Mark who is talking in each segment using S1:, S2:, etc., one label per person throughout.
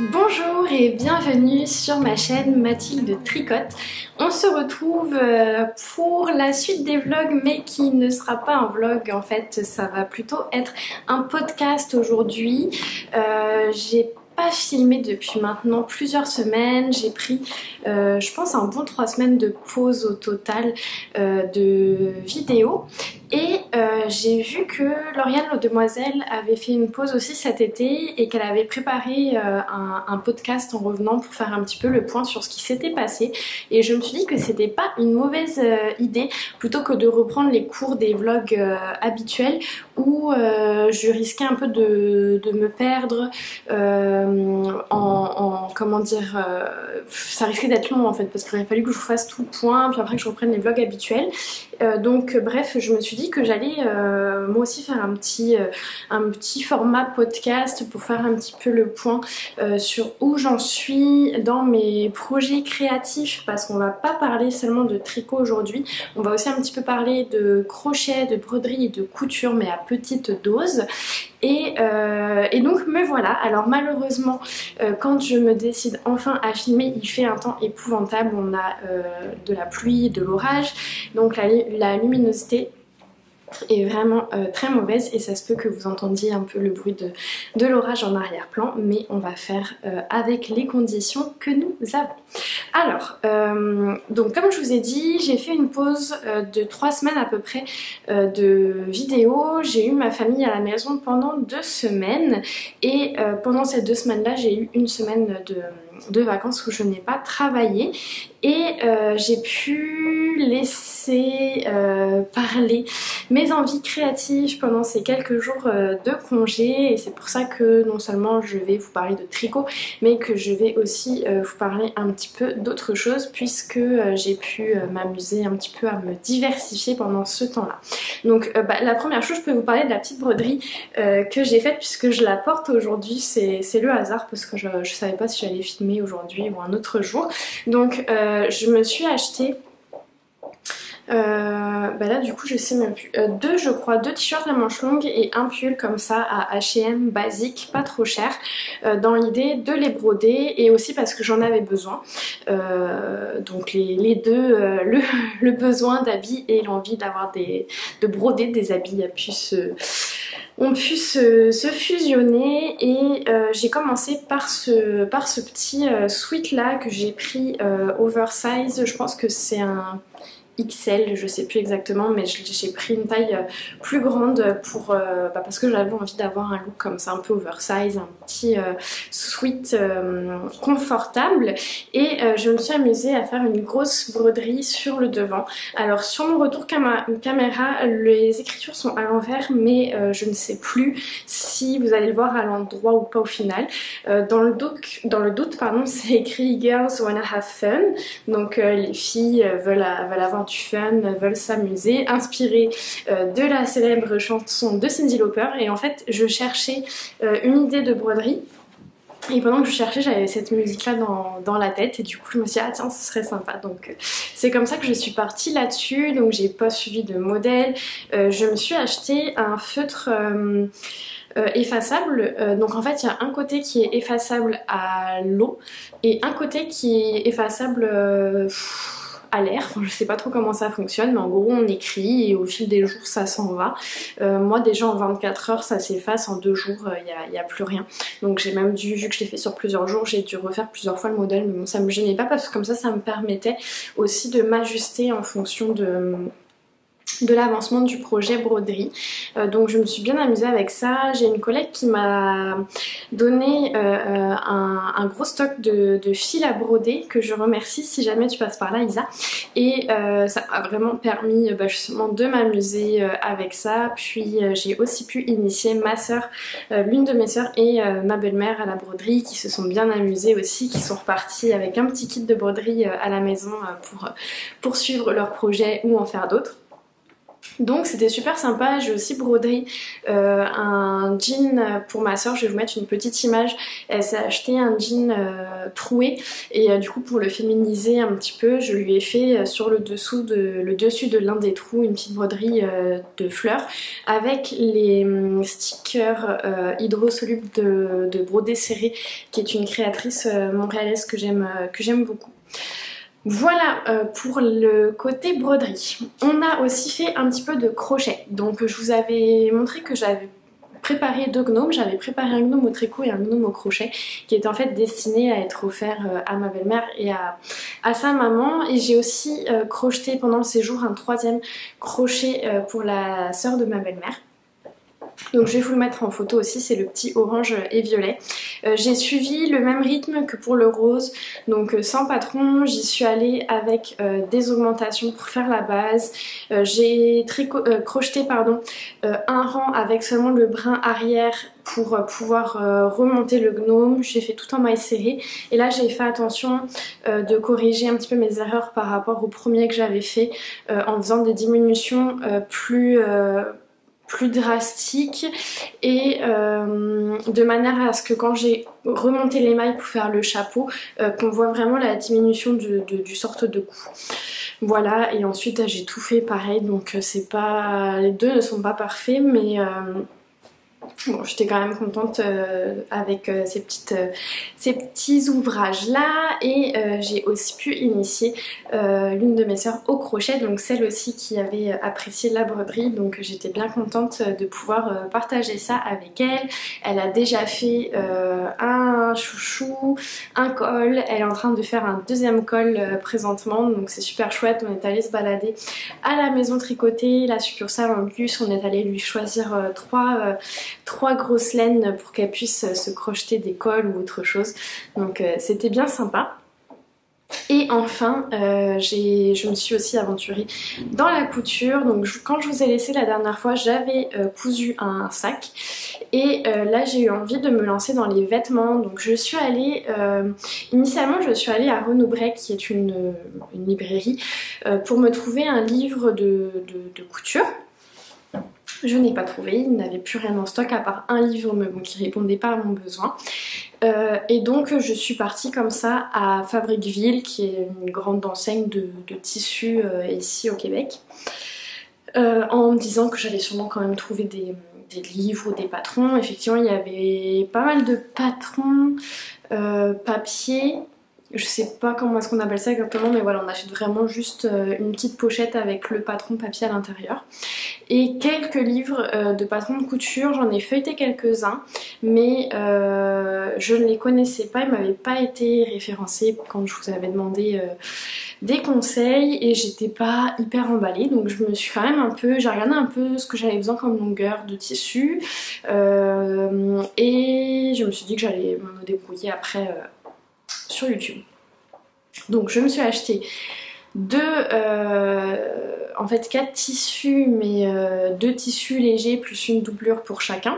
S1: Bonjour et bienvenue sur ma chaîne Mathilde Tricote. On se retrouve pour la suite des vlogs, mais qui ne sera pas un vlog en fait, ça va plutôt être un podcast aujourd'hui. J'ai pas filmé depuis maintenant plusieurs semaines, j'ai pris je pense un bon 3 semaines de pause au total de vidéos. Et j'ai vu que Lauriane Laudemoiselle avait fait une pause aussi cet été et qu'elle avait préparé un podcast en revenant pour faire un petit peu le point sur ce qui s'était passé. Et je me suis dit que c'était pas une mauvaise idée, plutôt que de reprendre les cours des vlogs habituels où je risquais un peu de me perdre comment dire, ça risquait d'être long en fait parce qu'il aurait fallu que je vous fasse tout le point puis après que je reprenne les vlogs habituels. Donc bref, je me suis dit que j'allais moi aussi faire un petit format podcast pour faire un petit peu le point sur où j'en suis dans mes projets créatifs, parce qu'on va pas parler seulement de tricot aujourd'hui, on va aussi un petit peu parler de crochet, de broderie et de couture, mais à petite dose. Et donc me voilà. Alors malheureusement quand je me décide enfin à filmer, il fait un temps épouvantable, on a de la pluie, de l'orage, donc la luminosité est vraiment très mauvaise et ça se peut que vous entendiez un peu le bruit de l'orage en arrière-plan, mais on va faire avec les conditions que nous avons. Alors, donc comme je vous ai dit, j'ai fait une pause de 3 semaines à peu près de vidéos. J'ai eu ma famille à la maison pendant 2 semaines et pendant ces 2 semaines-là, j'ai eu une semaine de vacances où je n'ai pas travaillé et j'ai pu laisser parler mes envies créatives pendant ces quelques jours de congé, et c'est pour ça que non seulement je vais vous parler de tricot mais que je vais aussi vous parler un petit peu d'autre chose, puisque j'ai pu m'amuser un petit peu à me diversifier pendant ce temps-là. Donc la première chose, je peux vous parler de la petite broderie que j'ai faite puisque je la porte aujourd'hui. C'est le hasard parce que je savais pas si j'allais filmer aujourd'hui ou un autre jour. Donc je me suis acheté là du coup je sais même plus, deux t-shirts à manches longues et un pull comme ça à H&M basique, pas trop cher, dans l'idée de les broder et aussi parce que j'en avais besoin. Donc les deux, le besoin d'habits et l'envie d'avoir de broder des habits ont pu se fusionner, et j'ai commencé par ce petit sweat là que j'ai pris oversize. Je pense que c'est un XL, je sais plus exactement, mais j'ai pris une taille plus grande pour parce que j'avais envie d'avoir un look comme ça un peu oversize, un petit sweat confortable, et je me suis amusée à faire une grosse broderie sur le devant. Alors sur mon retour caméra, les écritures sont à l'envers, mais je ne sais plus si vous allez le voir à l'endroit ou pas au final. Dans le doute, pardon, c'est écrit Girls Wanna Have Fun, donc les filles veulent avoir du fun, veulent s'amuser, inspirée de la célèbre chanson de Cyndi Lauper. Et en fait je cherchais une idée de broderie, et pendant que je cherchais, j'avais cette musique là dans la tête, et du coup je me suis dit ah tiens, ce serait sympa. Donc c'est comme ça que je suis partie là-dessus. Donc j'ai pas suivi de modèle, je me suis acheté un feutre effaçable. Donc en fait il y a un côté qui est effaçable à l'eau et un côté qui est effaçable à l'air. Enfin, je sais pas trop comment ça fonctionne, mais en gros on écrit et au fil des jours ça s'en va. Moi déjà en 24 heures ça s'efface, en 2 jours il y a plus rien. Donc j'ai même dû, vu que je l'ai fait sur plusieurs jours, j'ai dû refaire plusieurs fois le modèle, mais bon ça me gênait pas parce que comme ça me permettait aussi de m'ajuster en fonction de l'avancement du projet broderie. Donc je me suis bien amusée avec ça. J'ai une collègue qui m'a donné un gros stock de fil à broder, que je remercie si jamais tu passes par là, Isa, et ça m'a vraiment permis justement de m'amuser avec ça. Puis j'ai aussi pu initier ma soeur, l'une de mes soeurs et ma belle-mère à la broderie, qui se sont bien amusées aussi, qui sont reparties avec un petit kit de broderie à la maison pour poursuivre leur projet ou en faire d'autres. Donc c'était super sympa. J'ai aussi brodé un jean pour ma soeur. Je vais vous mettre une petite image. Elle s'est acheté un jean troué et du coup pour le féminiser un petit peu, je lui ai fait sur le dessus de l'un des trous une petite broderie de fleurs avec les stickers hydrosolubles de Brodé Serré, qui est une créatrice montréalaise que j'aime beaucoup. Voilà pour le côté broderie. On a aussi fait un petit peu de crochet. Donc je vous avais montré que j'avais préparé deux gnomes. J'avais préparé un gnome au tricot et un gnome au crochet qui était en fait destiné à être offert à ma belle-mère et à sa maman. Et j'ai aussi crocheté pendant le séjour un troisième crochet pour la sœur de ma belle-mère. Donc je vais vous le mettre en photo aussi, c'est le petit orange et violet. J'ai suivi le même rythme que pour le rose, donc sans patron. J'y suis allée avec des augmentations pour faire la base. J'ai crocheté un rang avec seulement le brin arrière pour pouvoir remonter le gnome. J'ai fait tout en maille serrée et là j'ai fait attention de corriger un petit peu mes erreurs par rapport au premier que j'avais fait en faisant des diminutions plus drastique et de manière à ce que quand j'ai remonté les mailles pour faire le chapeau qu'on voit vraiment la diminution du sorte de cou. Voilà, et ensuite j'ai tout fait pareil, donc c'est pas, les deux ne sont pas parfaits, mais bon, j'étais quand même contente avec ces petits ouvrages là. Et j'ai aussi pu initier l'une de mes sœurs au crochet, donc celle aussi qui avait apprécié la broderie, donc j'étais bien contente de pouvoir partager ça avec elle. Elle a déjà fait un chouchou, un col, elle est en train de faire un deuxième col présentement, donc c'est super chouette. On est allé se balader à la maison tricotée, la succursale en plus, on est allé lui choisir trois grosses laines pour qu'elle puisse se crocheter des cols ou autre chose, donc c'était bien sympa. Et enfin je me suis aussi aventurée dans la couture. Donc quand je vous ai laissé la dernière fois, j'avais cousu un sac et là j'ai eu envie de me lancer dans les vêtements. Donc je suis allée initialement je suis allée à Renaud-Bray, qui est une librairie, pour me trouver un livre de couture. Je n'ai pas trouvé, il n'avait plus rien en stock à part un livre qui répondait pas à mon besoin. Et donc je suis partie comme ça à Fabriqueville, qui est une grande enseigne de tissus ici au Québec, en me disant que j'allais sûrement quand même trouver des livres ou des patrons. Effectivement il y avait pas mal de patrons papier. Je sais pas comment est-ce qu'on appelle ça exactement, mais voilà, on achète vraiment juste une petite pochette avec le patron papier à l'intérieur. Et quelques livres de patrons de couture, j'en ai feuilleté quelques-uns, mais je ne les connaissais pas, ils m'avaient pas été référencés quand je vous avais demandé des conseils et j'étais pas hyper emballée, donc je me suis quand même j'ai regardé un peu ce que j'avais besoin comme longueur de tissu et je me suis dit que j'allais me débrouiller après sur YouTube. Donc je me suis acheté en fait 4 tissus, mais 2 tissus légers plus une doublure pour chacun,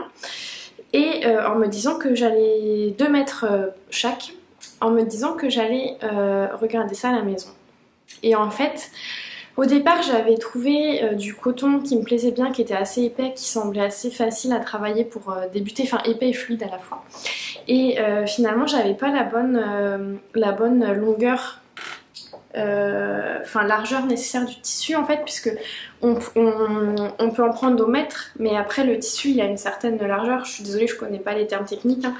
S1: et en me disant que j'allais 2 mètres chaque, en me disant que j'allais regarder ça à la maison. Et en fait au départ j'avais trouvé du coton qui me plaisait bien, qui était assez épais, qui semblait assez facile à travailler pour débuter, enfin épais et fluide à la fois. Et finalement j'avais pas la bonne longueur, largeur nécessaire du tissu en fait, puisque on peut en prendre au mètre, mais après le tissu il a une certaine largeur. Je suis désolée, je connais pas les termes techniques, hein.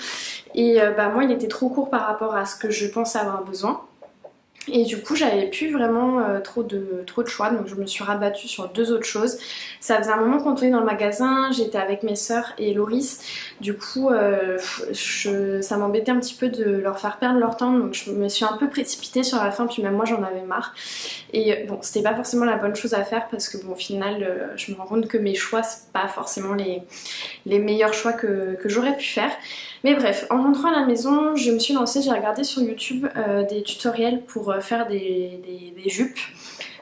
S1: Et moi il était trop court par rapport à ce que je pense avoir besoin. Et du coup j'avais plus vraiment trop de choix, donc je me suis rabattue sur 2 autres choses. Ça faisait un moment qu'on tournait dans le magasin, j'étais avec mes sœurs et Loris, du coup ça m'embêtait un petit peu de leur faire perdre leur temps, donc je me suis un peu précipitée sur la fin, puis même moi j'en avais marre. Et bon, c'était pas forcément la bonne chose à faire, parce que bon, au final je me rends compte que mes choix c'est pas forcément les meilleurs choix que j'aurais pu faire. Mais bref, en rentrant à la maison, je me suis lancée, j'ai regardé sur YouTube des tutoriels pour faire des jupes.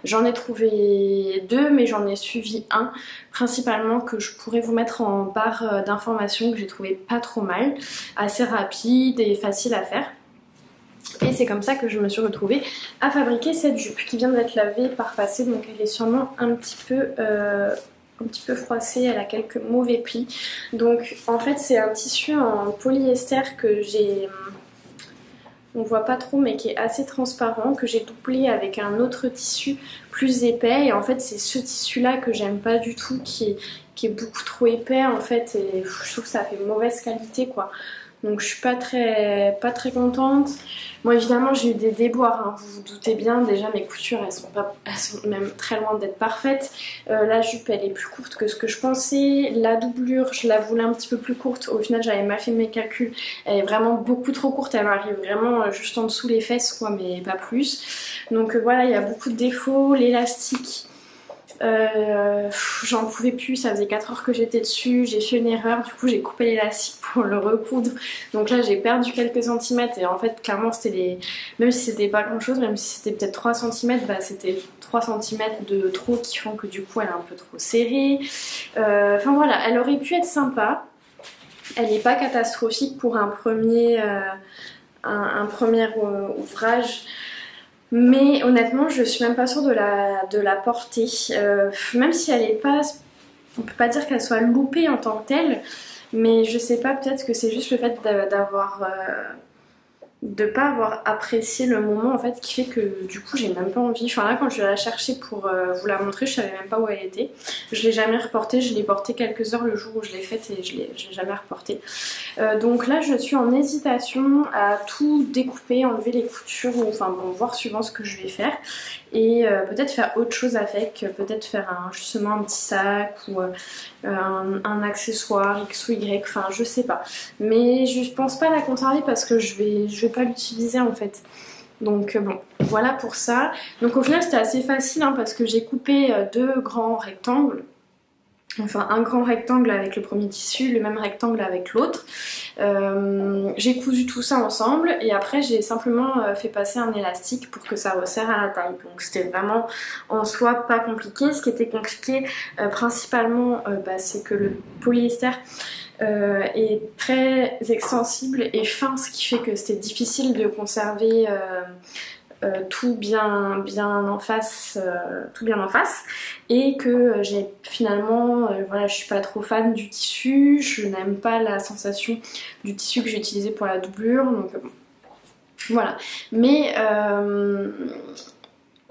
S1: J'en ai trouvé 2, mais j'en ai suivi un principalement que je pourrais vous mettre en barre d'informations, que j'ai trouvé pas trop mal, assez rapide et facile à faire. Et c'est comme ça que je me suis retrouvée à fabriquer cette jupe qui vient d'être lavée par passé, donc elle est sûrement un petit peu froissée, elle a quelques mauvais plis. Donc en fait c'est un tissu en polyester que j'ai, on voit pas trop mais qui est assez transparent, que j'ai doublé avec un autre tissu plus épais. Et en fait c'est ce tissu là que j'aime pas du tout, qui est beaucoup trop épais en fait, et je trouve que ça fait mauvaise qualité quoi. Donc je suis pas très contente. Moi évidemment j'ai eu des déboires, hein, vous vous doutez bien. Déjà mes coutures elles sont même très loin d'être parfaites. La jupe elle est plus courte que ce que je pensais. La doublure je la voulais un petit peu plus courte. Au final j'avais mal fait mes calculs. Elle est vraiment beaucoup trop courte. Elle m'arrive vraiment juste en dessous les fesses quoi, mais pas plus. Donc voilà, il y a beaucoup de défauts. L'élastique, j'en pouvais plus, ça faisait 4 heures que j'étais dessus, j'ai fait une erreur, du coup j'ai coupé l'élastique pour le recoudre, donc là j'ai perdu quelques centimètres. Et en fait clairement c'était même si c'était pas grand chose, même si c'était peut-être 3 centimètres, bah c'était 3 centimètres de trop qui font que du coup elle est un peu trop serrée. Enfin voilà, elle aurait pu être sympa, elle n'est pas catastrophique pour un premier ouvrage. Mais honnêtement, je suis même pas sûre de la porter. Même si elle est pas, on peut pas dire qu'elle soit loupée en tant que telle, mais je sais pas, peut-être que c'est juste le fait de pas avoir apprécié le moment en fait qui fait que du coup j'ai même pas envie. Enfin là quand je vais la chercher pour vous la montrer, je savais même pas où elle était. Je l'ai jamais reportée, je l'ai portée quelques heures le jour où je l'ai faite et je l'ai jamais reportée. Donc là je suis en hésitation à tout découper, enlever les coutures, ou enfin bon, voir suivant ce que je vais faire. Et peut-être faire autre chose avec, peut-être faire justement un petit sac ou un accessoire X ou Y, enfin je sais pas. Mais je pense pas la conserver parce que je vais pas l'utiliser en fait. Donc bon, voilà pour ça. Donc au final c'était assez facile hein, parce que j'ai coupé deux grands rectangles. Enfin un grand rectangle avec le premier tissu, le même rectangle avec l'autre. J'ai cousu tout ça ensemble et après j'ai simplement fait passer un élastique pour que ça resserre à la taille. Donc c'était vraiment en soi pas compliqué. Ce qui était compliqué principalement c'est que le polyester est très extensible et fin, ce qui fait que c'était difficile de conserver tout bien en face, et que j'ai finalement voilà, je suis pas trop fan du tissu, je n'aime pas la sensation du tissu que j'ai utilisé pour la doublure, donc voilà. Mais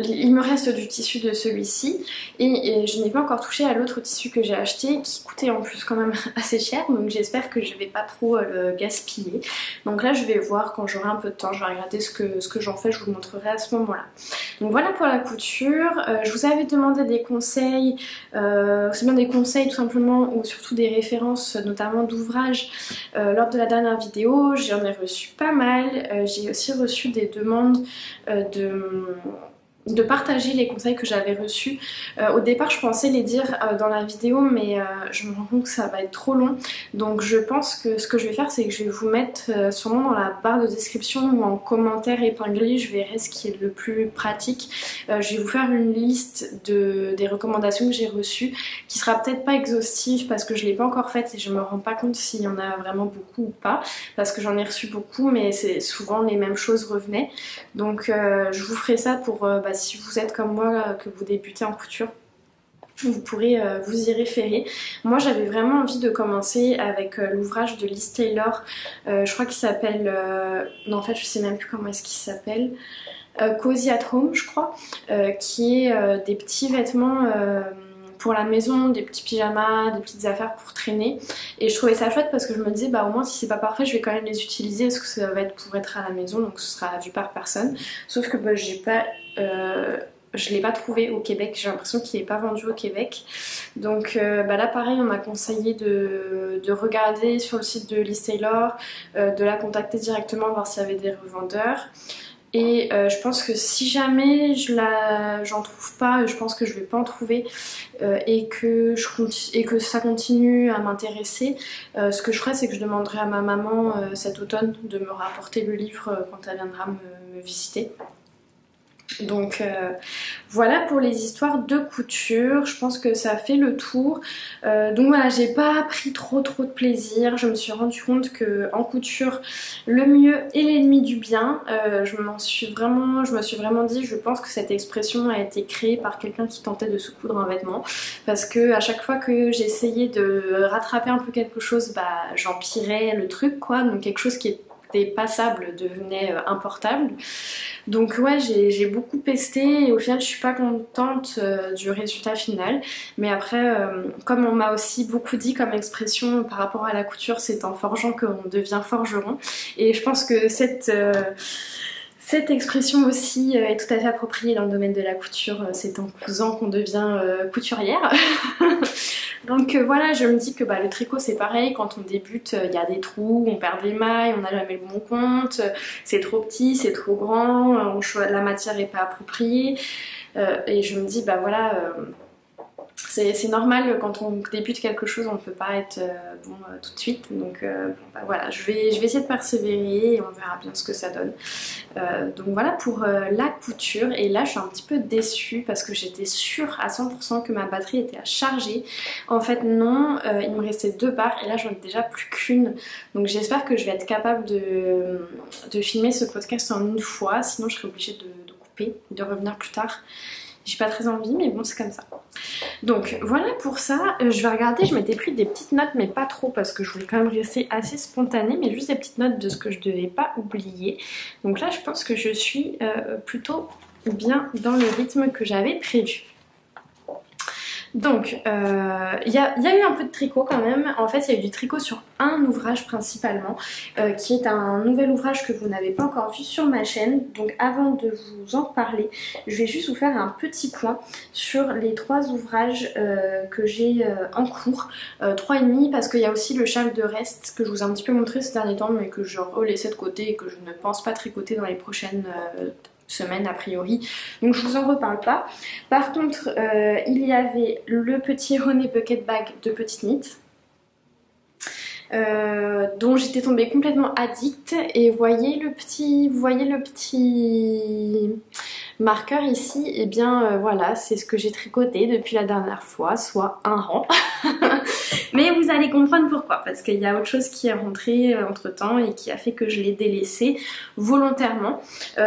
S1: il me reste du tissu de celui-ci et je n'ai pas encore touché à l'autre tissu que j'ai acheté qui coûtait en plus quand même assez cher, donc j'espère que je vais pas trop le gaspiller. Donc là je vais voir quand j'aurai un peu de temps, je vais regarder ce que j'en fais, je vous montrerai à ce moment-là. Donc voilà pour la couture. Je vous avais demandé des conseils, c'est bien des conseils tout simplement, ou surtout des références notamment d'ouvrages lors de la dernière vidéo. J'en ai reçu pas mal, j'ai aussi reçu des demandes de partager les conseils que j'avais reçus. Au départ je pensais les dire dans la vidéo, mais je me rends compte que ça va être trop long, donc je pense que ce que je vais faire c'est que je vais vous mettre sûrement dans la barre de description ou en commentaire épinglé, je verrai ce qui est le plus pratique. Je vais vous faire une liste des recommandations que j'ai reçues qui sera peut-être pas exhaustive parce que je l'ai pas encore faite et je me rends pas compte s'il y en a vraiment beaucoup ou pas, parce que j'en ai reçu beaucoup mais c'est souvent les mêmes choses revenaient. Donc je vous ferai ça pour si vous êtes comme moi, que vous débutez en couture, vous pourrez vous y référer. Moi j'avais vraiment envie de commencer avec l'ouvrage de Liz Taylor, je crois qu'il s'appelle, non en fait je sais même plus comment est-ce qu'il s'appelle, Cozy at Home je crois, qui est des petits vêtements pour la maison, des petits pyjamas, des petites affaires pour traîner, et je trouvais ça chouette parce que je me disais bah au moins si c'est pas parfait je vais quand même les utiliser, parce que ça va être pour être à la maison, donc ce sera vu par personne, sauf que bah, je l'ai pas trouvé au Québec, j'ai l'impression qu'il n'est pas vendu au Québec. Donc là pareil on m'a conseillé de regarder sur le site de Liz Taylor, de la contacter directement, voir s'il y avait des revendeurs. Et je pense que si jamais j'en trouve pas, je pense que je vais pas en trouver, et que ça continue à m'intéresser, ce que je ferai c'est que je demanderai à ma maman cet automne de me rapporter le livre quand elle viendra me visiter. Donc voilà pour les histoires de couture, je pense que ça fait le tour. Donc voilà, j'ai pas pris trop de plaisir, je me suis rendu compte que en couture, le mieux est l'ennemi du bien. Je me suis vraiment dit, je pense que cette expression a été créée par quelqu'un qui tentait de se coudre un vêtement, parce que à chaque fois que j'essayais de rattraper un peu quelque chose, bah j'empirais le truc quoi, donc quelque chose qui était passable devenait importable. Donc ouais, j'ai beaucoup pesté et au final je suis pas contente du résultat final. Mais après, comme on m'a aussi beaucoup dit comme expression par rapport à la couture, c'est en forgeant qu'on devient forgeron. Et je pense que cette expression aussi est tout à fait appropriée dans le domaine de la couture. C'est en cousant qu'on devient couturière. Donc voilà, je me dis que bah, le tricot c'est pareil, quand on débute, il y a des trous, on perd des mailles, on n'a jamais le bon compte, c'est trop petit, c'est trop grand, la matière n'est pas appropriée. Et je me dis bah voilà, c'est normal quand on débute quelque chose, on ne peut pas être bon tout de suite. Donc bon, bah, voilà, je vais essayer de persévérer et on verra bien ce que ça donne. Donc voilà pour la couture. Et là je suis un petit peu déçue parce que j'étais sûre à 100% que ma batterie était à charger. En fait non, il me restait 2 barres et là j'en ai déjà plus qu'une. Donc j'espère que je vais être capable de filmer ce podcast en une fois. Sinon je serai obligée de couper, de revenir plus tard. J'ai pas très envie mais bon c'est comme ça. Donc voilà pour ça, je vais regarder, je m'étais pris des petites notes mais pas trop parce que je voulais quand même rester assez spontanée, mais juste des petites notes de ce que je devais pas oublier. Donc là je pense que je suis plutôt bien dans le rythme que j'avais prévu. Donc, il y a eu un peu de tricot quand même. En fait, il y a eu du tricot sur un ouvrage principalement, qui est un nouvel ouvrage que vous n'avez pas encore vu sur ma chaîne. Donc, avant de vous en parler, je vais juste vous faire un petit point sur les 3 ouvrages que j'ai en cours. 3,5 parce qu'il y a aussi le châle de reste que je vous ai un petit peu montré ces derniers temps, mais que je relaissais de côté et que je ne pense pas tricoter dans les prochaines semaine a priori, donc je vous en reparle pas. Par contre il y avait le petit René Bucket Bag de Petite Knit dont j'étais tombée complètement addict et vous voyez le petit marqueur ici, et bien voilà, c'est ce que j'ai tricoté depuis la dernière fois, soit un rang. Mais vous allez comprendre pourquoi, parce qu'il y a autre chose qui est rentrée entre temps et qui a fait que je l'ai délaissé volontairement.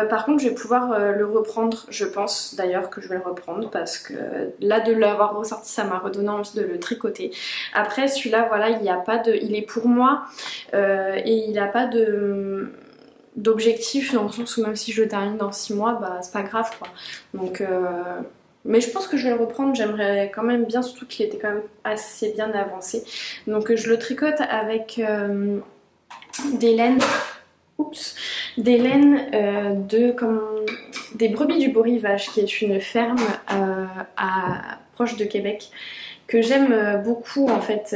S1: Par contre je vais pouvoir le reprendre, je pense d'ailleurs que je vais le reprendre parce que là de l'avoir ressorti ça m'a redonné envie de le tricoter. Après celui-là voilà, il est pour moi et il n'a pas d'objectif dans le sens où même si je le termine dans 6 mois, bah c'est pas grave quoi. Donc mais je pense que je vais le reprendre, j'aimerais quand même bien, surtout qu'il était quand même assez bien avancé. Donc je le tricote avec des laines, des brebis du Beau Rivage, qui est une ferme proche de Québec, que j'aime beaucoup en fait,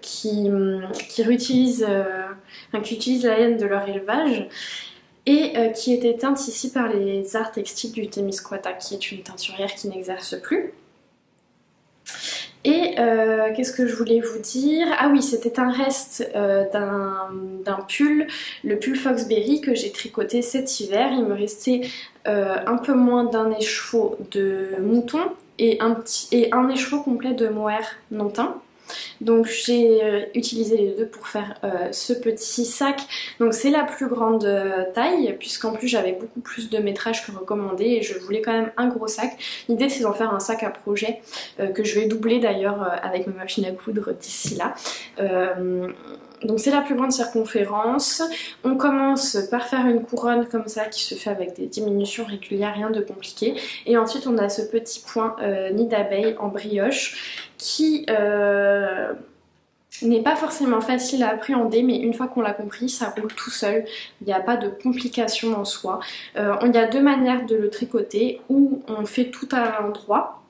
S1: qui utilise la laine de leur élevage et qui était teinte ici par les arts textiles du Témiscouata, qui est une teinturière qui n'exerce plus. Et qu'est-ce que je voulais vous dire? Ah oui, c'était un reste d'un pull, le pull Foxberry que j'ai tricoté cet hiver. Il me restait un peu moins d'un écheveau de mouton et un écheveau complet de mohair non teint. Donc j'ai utilisé les deux pour faire ce petit sac. Donc c'est la plus grande taille, puisqu'en plus j'avais beaucoup plus de métrage que recommandé et je voulais quand même un gros sac. L'idée c'est d'en faire un sac à projet que je vais doubler d'ailleurs avec ma machine à coudre d'ici là. Donc c'est la plus grande circonférence. On commence par faire une couronne comme ça qui se fait avec des diminutions régulières, rien de compliqué. Et ensuite on a ce petit point nid d'abeille en brioche qui n'est pas forcément facile à appréhender, mais une fois qu'on l'a compris, ça roule tout seul. Il n'y a pas de complications en soi. Il y a 2 manières de le tricoter, ou on fait tout à l'endroit,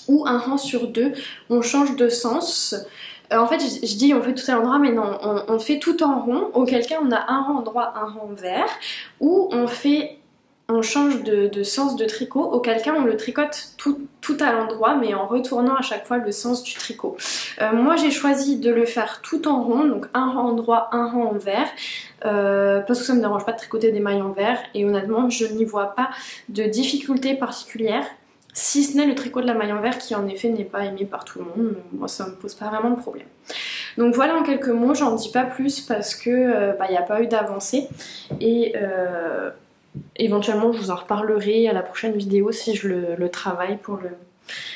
S1: ou un rang sur 2, on change de sens. En fait je dis on fait tout à l'endroit, mais non, on fait tout en rond, auquel cas on a un rang droit, un rang vert, ou on change de sens de tricot, auquel cas on le tricote tout à l'endroit, mais en retournant à chaque fois le sens du tricot. Moi j'ai choisi de le faire tout en rond, donc un rang droit, un rang vert. parce que ça me dérange pas de tricoter des mailles en verre et honnêtement je n'y vois pas de difficulté particulière. Si ce n'est le tricot de la maille en verre qui en effet n'est pas aimé par tout le monde, moi ça me pose pas vraiment de problème. Donc voilà en quelques mots, j'en dis pas plus parce que il n'y a pas eu d'avancée et éventuellement je vous en reparlerai à la prochaine vidéo si je le travaille pour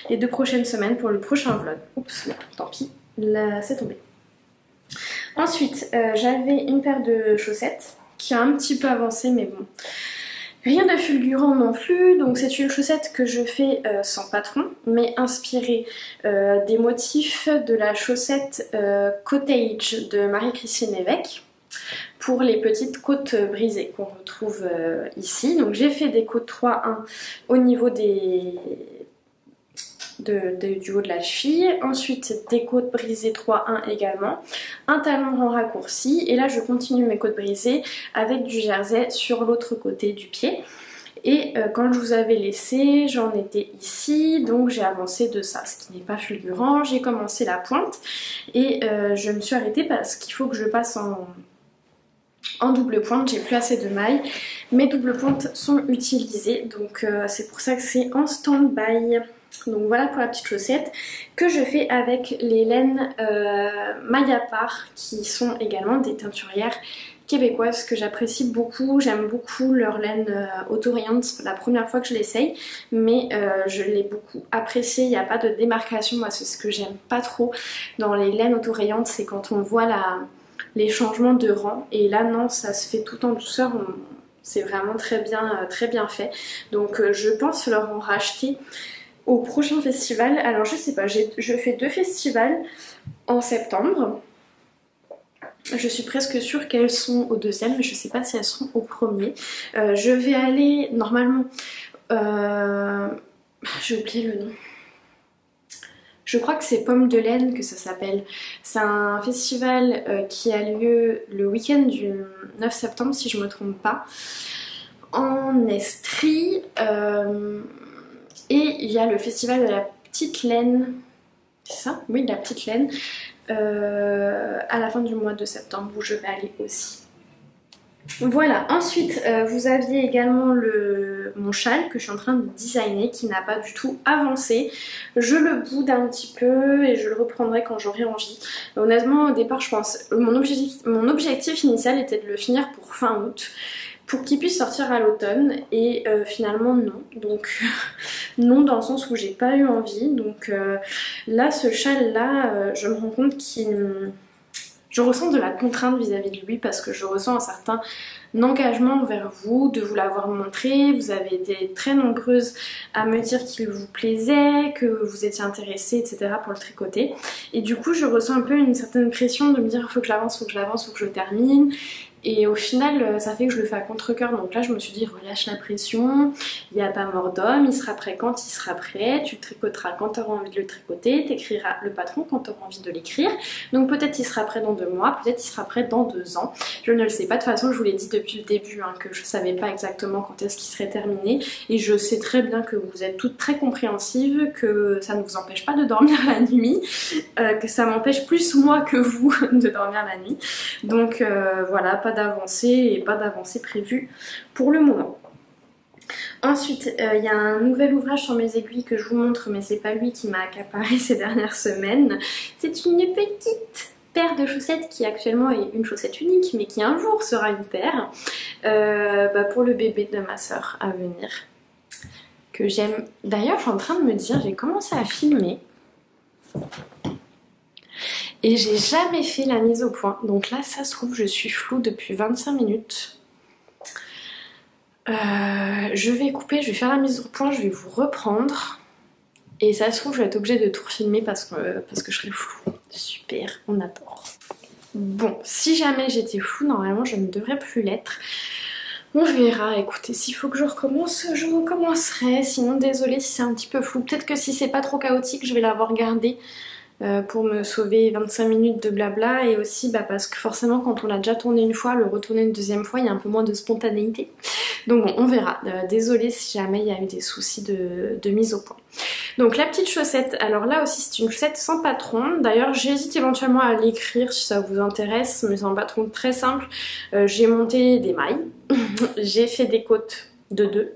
S1: les 2 prochaines semaines pour le prochain vlog. Oups, non, tant pis, là c'est tombé. Ensuite j'avais une paire de chaussettes qui a un petit peu avancé mais bon. Rien de fulgurant non plus, donc c'est une chaussette que je fais sans patron, mais inspirée des motifs de la chaussette Cottage de Marie-Christine Évêque pour les petites côtes brisées qu'on retrouve ici. Donc j'ai fait des côtes 3-1 au niveau du haut de la cheville, ensuite des côtes brisées 3-1 également, un talon en raccourci et là je continue mes côtes brisées avec du jersey sur l'autre côté du pied. Et quand je vous avais laissé, j'en étais ici, donc j'ai avancé de ça, ce qui n'est pas fulgurant. J'ai commencé la pointe et je me suis arrêtée parce qu'il faut que je passe en double pointe, j'ai plus assez de mailles. Mes doubles pointes sont utilisées, donc c'est pour ça que c'est en stand-by. Donc voilà pour la petite chaussette que je fais avec les laines maille à part qui sont également des teinturières québécoises que j'apprécie beaucoup. J'aime beaucoup leur laine autorayante, c'est la première fois que je l'essaye mais je l'ai beaucoup appréciée, il n'y a pas de démarcation. Moi c'est ce que j'aime pas trop dans les laines autorayantes, c'est quand on voit les changements de rang et là non, ça se fait tout en douceur, c'est vraiment très bien fait. Donc je pense leur en racheter au prochain festival. Alors je sais pas, je fais 2 festivals en septembre. Je suis presque sûre qu'elles sont au 2e, mais je sais pas si elles seront au 1er. Je vais aller normalement... j'ai oublié le nom. Je crois que c'est Pomme de laine que ça s'appelle. C'est un festival qui a lieu le week-end du 9 septembre si je me trompe pas. En Estrie. Et il y a le festival de la petite laine, c'est ça? Oui, de la petite laine, à la fin du mois de septembre où je vais aller aussi. Voilà, ensuite vous aviez également mon châle que je suis en train de designer qui n'a pas du tout avancé. Je le boude un petit peu et je le reprendrai quand j'aurai envie. Honnêtement au départ je pense, mon objectif initial était de le finir pour fin août, pour qu'il puisse sortir à l'automne et finalement non, donc non dans le sens où j'ai pas eu envie. Donc là ce châle là je me rends compte je ressens de la contrainte vis-à-vis de lui parce que je ressens un certain engagement envers vous, de vous l'avoir montré. Vous avez été très nombreuses à me dire qu'il vous plaisait, que vous étiez intéressées, etc. pour le tricoter. Et du coup, je ressens un peu une certaine pression de me dire faut que j'avance, faut que j'avance, faut que je termine. Et au final, ça fait que je le fais à contre-cœur. Donc là, je me suis dit relâche la pression, il n'y a pas mort d'homme, il sera prêt quand il sera prêt, tu le tricoteras quand tu auras envie de le tricoter, t'écriras le patron quand tu auras envie de l'écrire. Donc peut-être il sera prêt dans 2 mois, peut-être il sera prêt dans 2 ans. Je ne le sais pas, de toute façon je vous l'ai dit depuis le début hein, que je savais pas exactement quand est-ce qu'il serait terminé. Et je sais très bien que vous êtes toutes très compréhensives, que ça ne vous empêche pas de dormir la nuit, que ça m'empêche plus moi que vous de dormir la nuit. Donc voilà, pas d'avancée et pas d'avancée prévue pour le moment. Ensuite, il y a un nouvel ouvrage sur mes aiguilles que je vous montre, mais c'est pas lui qui m'a accaparé ces dernières semaines. C'est une petite paire de chaussettes qui actuellement est une chaussette unique, mais qui un jour sera une paire pour le bébé de ma soeur à venir. Que j'aime. D'ailleurs, je suis en train de me dire, j'ai commencé à filmer. Et j'ai jamais fait la mise au point. Donc là, ça se trouve, je suis floue depuis 25 minutes. Je vais couper, je vais faire la mise au point, je vais vous reprendre. Et ça se trouve, je vais être obligée de tout filmer parce que je serai floue. Super, on adore. Bon, si jamais j'étais floue, normalement, je ne devrais plus l'être. On verra, écoutez, s'il faut que je recommence, je recommencerai. Sinon, désolée si c'est un petit peu flou. Peut-être que si c'est pas trop chaotique, je vais l'avoir gardé pour me sauver 25 minutes de blabla, et aussi parce que forcément quand on l'a déjà tourné une fois, le retourner une deuxième fois, il y a un peu moins de spontanéité. Donc bon, on verra. Désolée si jamais il y a eu des soucis de mise au point. Donc la petite chaussette, alors là aussi c'est une chaussette sans patron. D'ailleurs j'hésite éventuellement à l'écrire si ça vous intéresse, mais c'est un patron très simple. J'ai monté des mailles, j'ai fait des côtes de 2.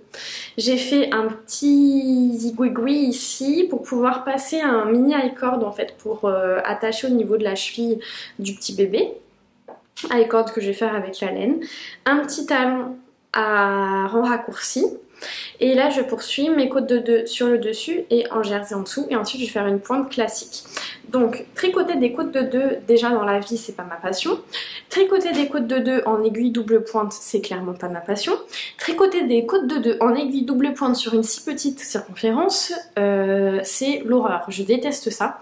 S1: J'ai fait un petit zigouigoui ici pour pouvoir passer un mini high-cord en fait pour attacher au niveau de la cheville du petit bébé. High-cord que je vais faire avec la laine. Un petit talon à rang raccourci. Et là je poursuis mes côtes de 2 sur le dessus et en jersey en dessous, et ensuite je vais faire une pointe classique. Donc tricoter des côtes de 2 déjà dans la vie c'est pas ma passion. Tricoter des côtes de 2 en aiguille double pointe c'est clairement pas ma passion. Tricoter des côtes de 2 en aiguille double pointe sur une si petite circonférence c'est l'horreur, je déteste ça.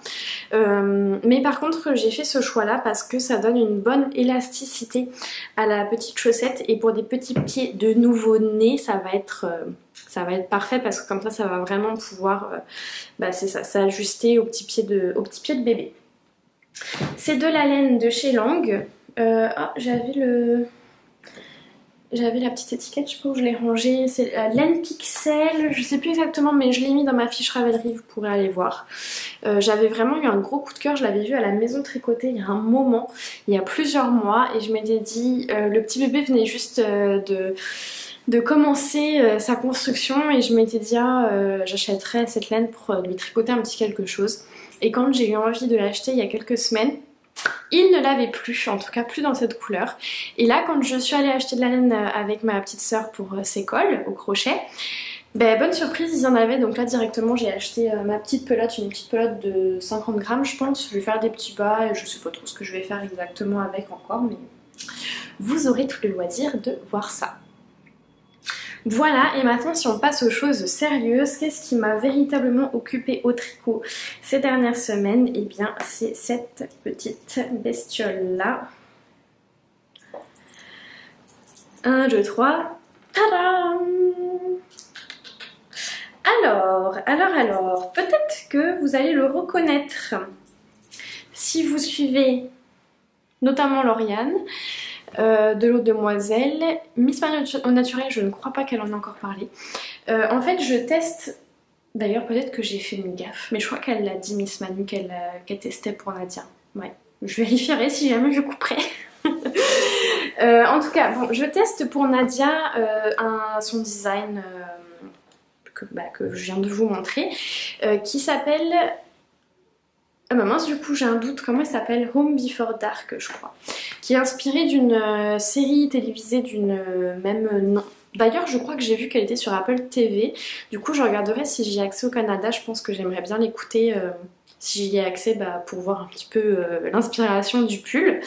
S1: Mais par contre j'ai fait ce choix là parce que ça donne une bonne élasticité à la petite chaussette, et pour des petits pieds de nouveau-né ça va être parfait parce que comme ça va vraiment pouvoir c'est ça, s'ajuster au petit pied de bébé. C'est de la laine de chez Lang. J'avais la petite étiquette, je sais pas où je l'ai rangée. C'est laine pixel, je sais plus exactement, mais je l'ai mis dans ma fiche Ravelry, vous pourrez aller voir. J'avais vraiment eu un gros coup de cœur, je l'avais vu à la maison tricotée il y a un moment, il y a plusieurs mois, et je m'étais dit, le petit bébé venait juste de commencer sa construction, et je m'étais dit j'achèterais cette laine pour lui tricoter un petit quelque chose. Et quand j'ai eu envie de l'acheter il y a quelques semaines, il ne l'avait plus, en tout cas plus dans cette couleur. Et là quand je suis allée acheter de la laine avec ma petite sœur pour ses cols au crochet, bonne surprise, ils en avaient. Donc là directement j'ai acheté ma petite pelote, une petite pelote de 50 grammes je pense. Je vais faire des petits bas et je sais pas trop ce que je vais faire exactement avec encore, mais vous aurez tout le loisir de voir ça. Voilà, et maintenant si on passe aux choses sérieuses, qu'est-ce qui m'a véritablement occupée au tricot ces dernières semaines? Eh bien c'est cette petite bestiole là. 1, 2, 3, tadam! Alors, peut-être que vous allez le reconnaître si vous suivez notamment Lauriane. De l'eau demoiselle. Miss Manu au naturel, je ne crois pas qu'elle en ait encore parlé. En fait je teste, d'ailleurs peut-être que j'ai fait une gaffe, mais je crois qu'elle l'a dit Miss Manu qu'elle testait pour Nadia. Ouais, je vérifierai si jamais je couperai. En tout cas, bon, je teste pour Nadia son design que je viens de vous montrer, qui s'appelle... Ah bah mince, du coup j'ai un doute, comment elle s'appelle? Home Before Dark je crois, qui est inspirée d'une série télévisée d'une même nom. D'ailleurs je crois que j'ai vu qu'elle était sur Apple TV, du coup je regarderai si j'y ai accès au Canada. Je pense que j'aimerais bien l'écouter si j'y ai accès pour voir un petit peu l'inspiration du pull.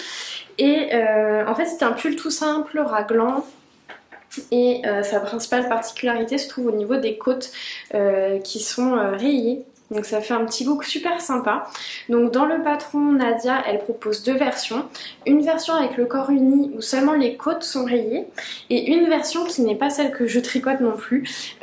S1: Et en fait c'est un pull tout simple, raglant. Et sa principale particularité se trouve au niveau des côtes qui sont rayées. Donc ça fait un petit look super sympa. Donc dans le patron Nadia, elle propose 2 versions. Une version avec le corps uni où seulement les côtes sont rayées, et une version qui n'est pas celle que je tricote non plus,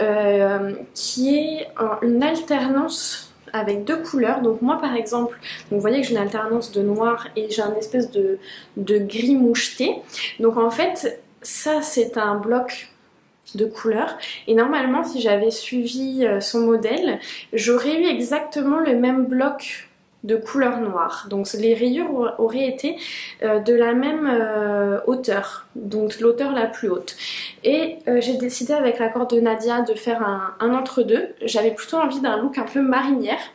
S1: qui est une alternance avec 2 couleurs. Donc moi par exemple, vous voyez que j'ai une alternance de noir et j'ai un espèce de gris moucheté. Donc en fait ça c'est un bloc de couleurs, et normalement si j'avais suivi son modèle j'aurais eu exactement le même bloc de couleur noire. Donc les rayures auraient été de la même hauteur, donc l'hauteur la plus haute. Et j'ai décidé avec l'accord de Nadia de faire un entre-deux. J'avais plutôt envie d'un look un peu marinière.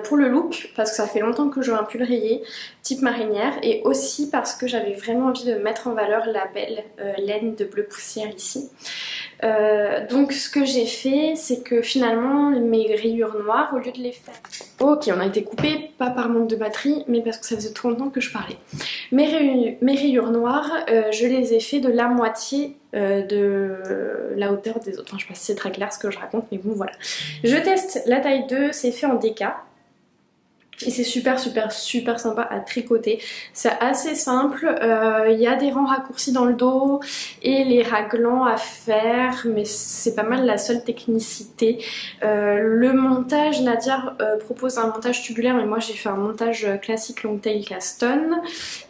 S1: Pour le look, parce que ça fait longtemps que je veux un pull rayé type marinière, et aussi parce que j'avais vraiment envie de mettre en valeur la belle laine de bleu poussière ici. Donc ce que j'ai fait, c'est que finalement mes rayures noires, au lieu de les faire... Ok, on a été coupé, pas par manque de batterie, mais parce que ça faisait trop longtemps que je parlais. Mes rayures noires, je les ai fait de la moitié de la hauteur des autres. Enfin, je sais pas si c'est très clair ce que je raconte, mais bon voilà. Je teste la taille 2, c'est fait en DK. Et c'est super sympa à tricoter. C'est assez simple, il y a des rangs raccourcis dans le dos et les raglans à faire, mais c'est pas mal la seule technicité. Le montage, Nadia propose un montage tubulaire, mais moi j'ai fait un montage classique Longtail Caston.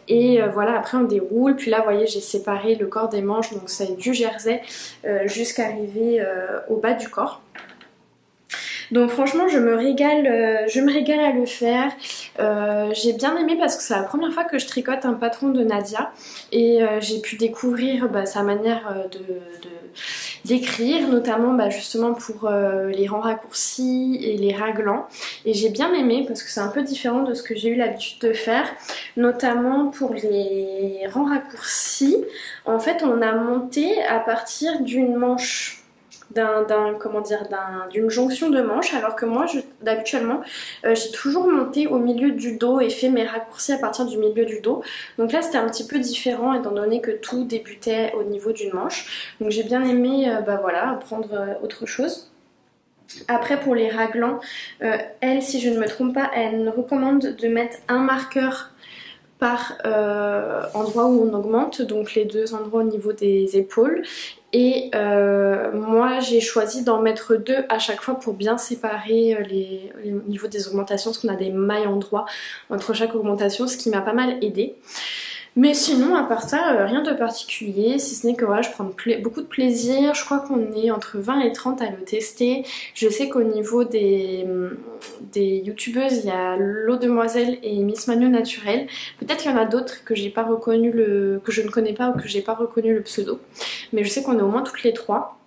S1: Et voilà, après on déroule, puis là vous voyez j'ai séparé le corps des manches, donc c'est du jersey jusqu'à arriver au bas du corps. Donc franchement je me régale à le faire. J'ai bien aimé parce que c'est la première fois que je tricote un patron de Nadia et j'ai pu découvrir sa manière d'écrire, notamment justement pour les rangs raccourcis et les raglans. Et j'ai bien aimé parce que c'est un peu différent de ce que j'ai eu l'habitude de faire, notamment pour les rangs raccourcis. En fait on a monté à partir d'une manche, d'une jonction de manches, alors que moi habituellement j'ai toujours monté au milieu du dos et fait mes raccourcis à partir du milieu du dos. Donc là c'était un petit peu différent étant donné que tout débutait au niveau d'une manche. Donc j'ai bien aimé voilà, apprendre autre chose. Après pour les raglans, elle, si je ne me trompe pas, elle recommande de mettre un marqueur par endroit où on augmente, donc les deux endroits au niveau des épaules. Et moi j'ai choisi d'en mettre deux à chaque fois pour bien séparer au niveau des augmentations, parce qu'on a des mailles en droit entre chaque augmentation, ce qui m'a pas mal aidé. Mais sinon, à part ça, rien de particulier, si ce n'est que voilà, je prends beaucoup de plaisir. Je crois qu'on est entre 20 et 30 à le tester. Je sais qu'au niveau des youtubeuses, il y a L'Eau Demoiselle et Miss Manu Naturel. Peut-être qu'il y en a d'autres que j'ai pas reconnu que je ne connais pas ou que j'ai pas reconnu le pseudo. Mais je sais qu'on est au moins toutes les trois.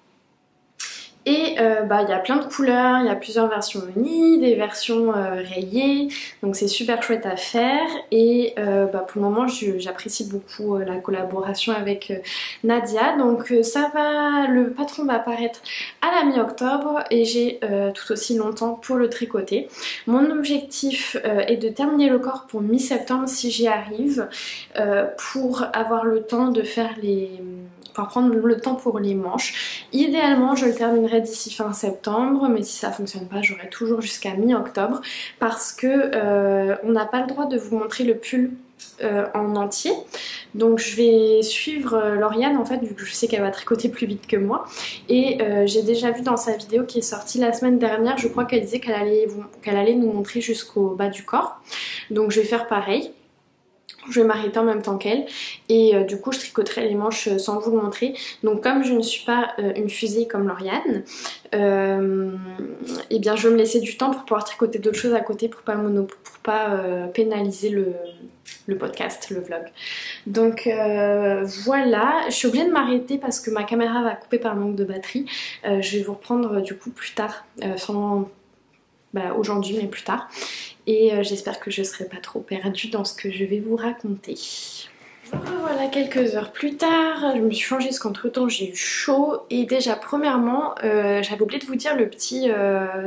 S1: Et il y a plein de couleurs, il y a plusieurs versions unies, des versions rayées, donc c'est super chouette à faire. Et pour le moment j'apprécie beaucoup la collaboration avec Nadia. Donc le patron va apparaître à la mi-octobre et j'ai tout aussi longtemps pour le tricoter. Mon objectif est de terminer le corps pour mi-septembre si j'y arrive, pour avoir le temps de faire prendre le temps pour les manches. Idéalement je le terminerai d'ici fin septembre, mais si ça fonctionne pas j'aurai toujours jusqu'à mi-octobre, parce que on n'a pas le droit de vous montrer le pull en entier. Donc je vais suivre Lauriane en fait, vu que je sais qu'elle va tricoter plus vite que moi. Et j'ai déjà vu dans sa vidéo qui est sortie la semaine dernière, je crois qu'elle disait qu'elle allait nous montrer jusqu'au bas du corps. Donc je vais faire pareil. Je vais m'arrêter en même temps qu'elle et du coup je tricoterai les manches sans vous le montrer. Donc comme je ne suis pas une fusée comme Lauriane, et bien je vais me laisser du temps pour pouvoir tricoter d'autres choses à côté pour pas pénaliser le podcast, le vlog. Donc voilà, je suis obligée de m'arrêter parce que ma caméra va couper par manque de batterie. Je vais vous reprendre du coup plus tard, sans aujourd'hui mais plus tard. Et j'espère que je ne serai pas trop perdue dans ce que je vais vous raconter. Voilà, quelques heures plus tard, je me suis changée parce qu'entre temps j'ai eu chaud. Et déjà premièrement, j'avais oublié de vous dire le petit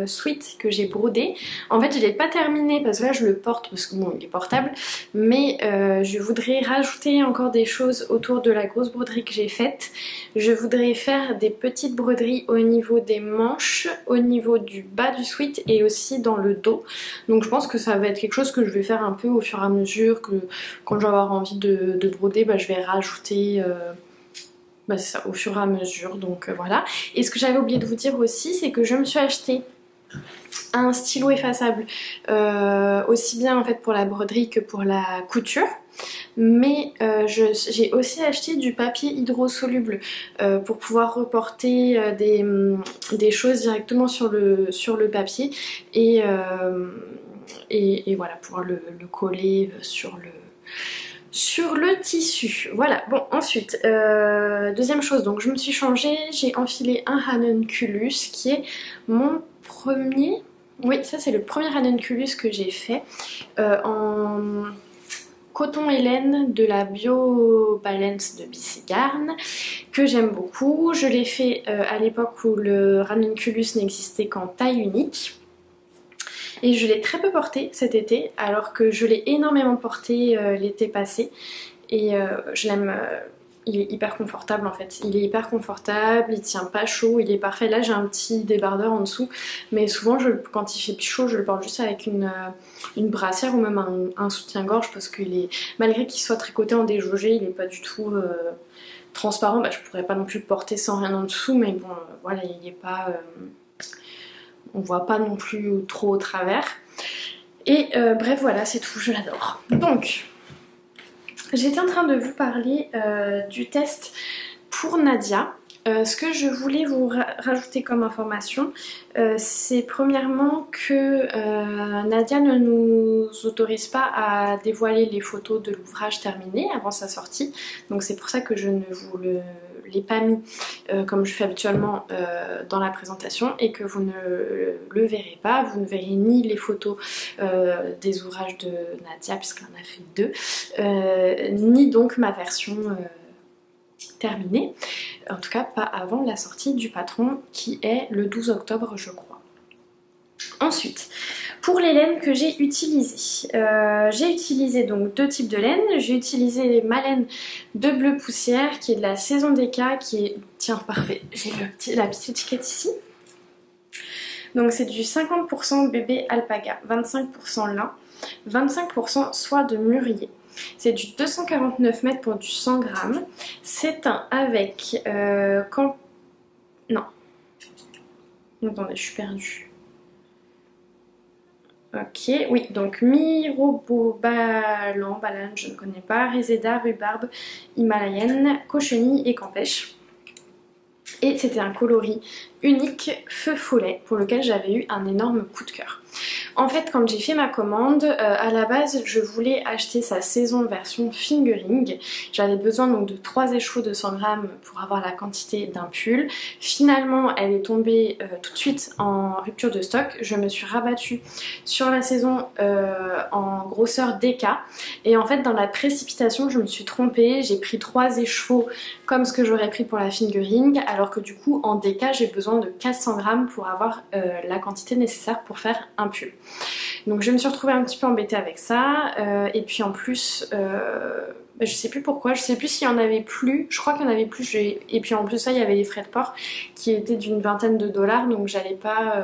S1: sweat que j'ai brodé. En fait je l'ai pas terminé parce que là je le porte parce que bon il est portable. Mais je voudrais rajouter encore des choses autour de la grosse broderie que j'ai faite. Je voudrais faire des petites broderies au niveau des manches, au niveau du bas du sweat et aussi dans le dos. Donc je pense que ça va être quelque chose que je vais faire un peu au fur et à mesure, que quand je vais avoir envie de broder, je vais rajouter c'est ça, au fur et à mesure. Donc voilà. Et ce que j'avais oublié de vous dire aussi, c'est que je me suis acheté un stylo effaçable, aussi bien en fait pour la broderie que pour la couture. Mais j'ai aussi acheté du papier hydrosoluble pour pouvoir reporter des choses directement sur le papier et voilà, pouvoir le coller sur le tissu. Voilà, bon ensuite, deuxième chose, donc je me suis changée, j'ai enfilé un ranunculus qui est mon premier, oui ça c'est le premier ranunculus que j'ai fait en coton et laine de la Bio Balance de BC Garn, que j'aime beaucoup. Je l'ai fait à l'époque où le ranunculus n'existait qu'en taille unique. Et je l'ai très peu porté cet été, alors que je l'ai énormément porté l'été passé. Et je l'aime il est hyper confortable en fait. Il est hyper confortable, il tient pas chaud, il est parfait. Là j'ai un petit débardeur en dessous, mais souvent quand il fait plus chaud, je le porte juste avec une brassière ou même un soutien-gorge parce qu'il est, malgré qu'il soit tricoté en déjaugé, il est pas du tout transparent. Bah, je pourrais pas non plus le porter sans rien en dessous, mais bon voilà, il est pas... on voit pas non plus trop au travers. Et bref voilà, c'est tout, je l'adore. Donc... j'étais en train de vous parler du test pour Nadia. Ce que je voulais vous rajouter comme information, c'est premièrement que Nadia ne nous autorise pas à dévoiler les photos de l'ouvrage terminé avant sa sortie. Donc c'est pour ça que je ne vous l'ai pas mis comme je fais habituellement dans la présentation et que vous ne le verrez pas. Vous ne verrez ni les photos des ouvrages de Nadia puisqu'elle en a fait 2, ni donc ma version terminée. En tout cas pas avant la sortie du patron qui est le 12 octobre je crois. Ensuite, pour les laines que j'ai utilisé donc 2 types de laine. J'ai utilisé ma laine de bleu poussière qui est de la saison des cas, qui est, tiens parfait, j'ai la petite étiquette ici. Donc c'est du 50% bébé alpaga, 25% lin, 25% soie de mûrier. C'est du 249 mètres pour du 100 grammes. C'est un avec... Non. Attendez, je suis perdue. Ok, oui, donc Mirobobalan, balane, je ne connais pas, Reseda, rhubarbe, himalayenne, cochenille et campèche. Et c'était un coloris unique feu follet pour lequel j'avais eu un énorme coup de cœur. En fait, quand j'ai fait ma commande, à la base, je voulais acheter sa saison version fingering. J'avais besoin donc de 3 écheveaux de 100 grammes pour avoir la quantité d'un pull. Finalement, elle est tombée tout de suite en rupture de stock. Je me suis rabattue sur la saison en grosseur DK. Et en fait, dans la précipitation, je me suis trompée. J'ai pris 3 écheveaux comme ce que j'aurais pris pour la fingering, alors que du coup, en DK, j'ai besoin de 400 grammes pour avoir la quantité nécessaire pour faire un pull. Donc je me suis retrouvée un petit peu embêtée avec ça et puis en plus je sais plus pourquoi, je sais plus s'il y en avait plus, je crois qu'il y en avait plus et puis en plus ça il y avait les frais de port qui étaient d'une vingtaine de dollars, donc j'allais pas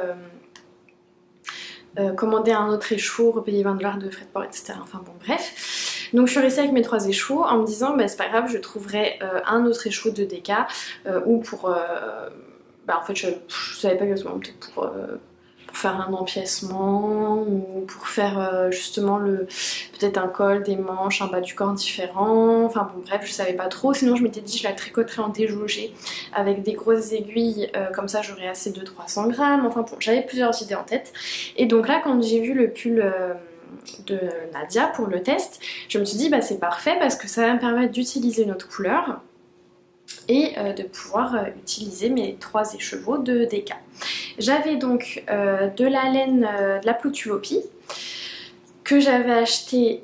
S1: commander un autre écheveau, repayer 20 dollars de frais de port, etc. Enfin bon bref. Donc je suis restée avec mes 3 écheveaux en me disant bah, c'est pas grave, je trouverai un autre écheveau de DK ou pour en fait je savais pas exactement, peut-être pour faire un empiècement ou pour faire justement peut-être un col, des manches, un bas du corps différent, enfin bon bref je savais pas trop, sinon je m'étais dit je la tricoterais en déjaugé avec des grosses aiguilles, comme ça j'aurais assez de 300 grammes, enfin bon j'avais plusieurs idées en tête et donc là quand j'ai vu le pull de Nadia pour le test, je me suis dit bah c'est parfait parce que ça va me permettre d'utiliser une autre couleur et de pouvoir utiliser mes 3 écheveaux de DK. J'avais donc de la laine de la Plutulopie que j'avais acheté,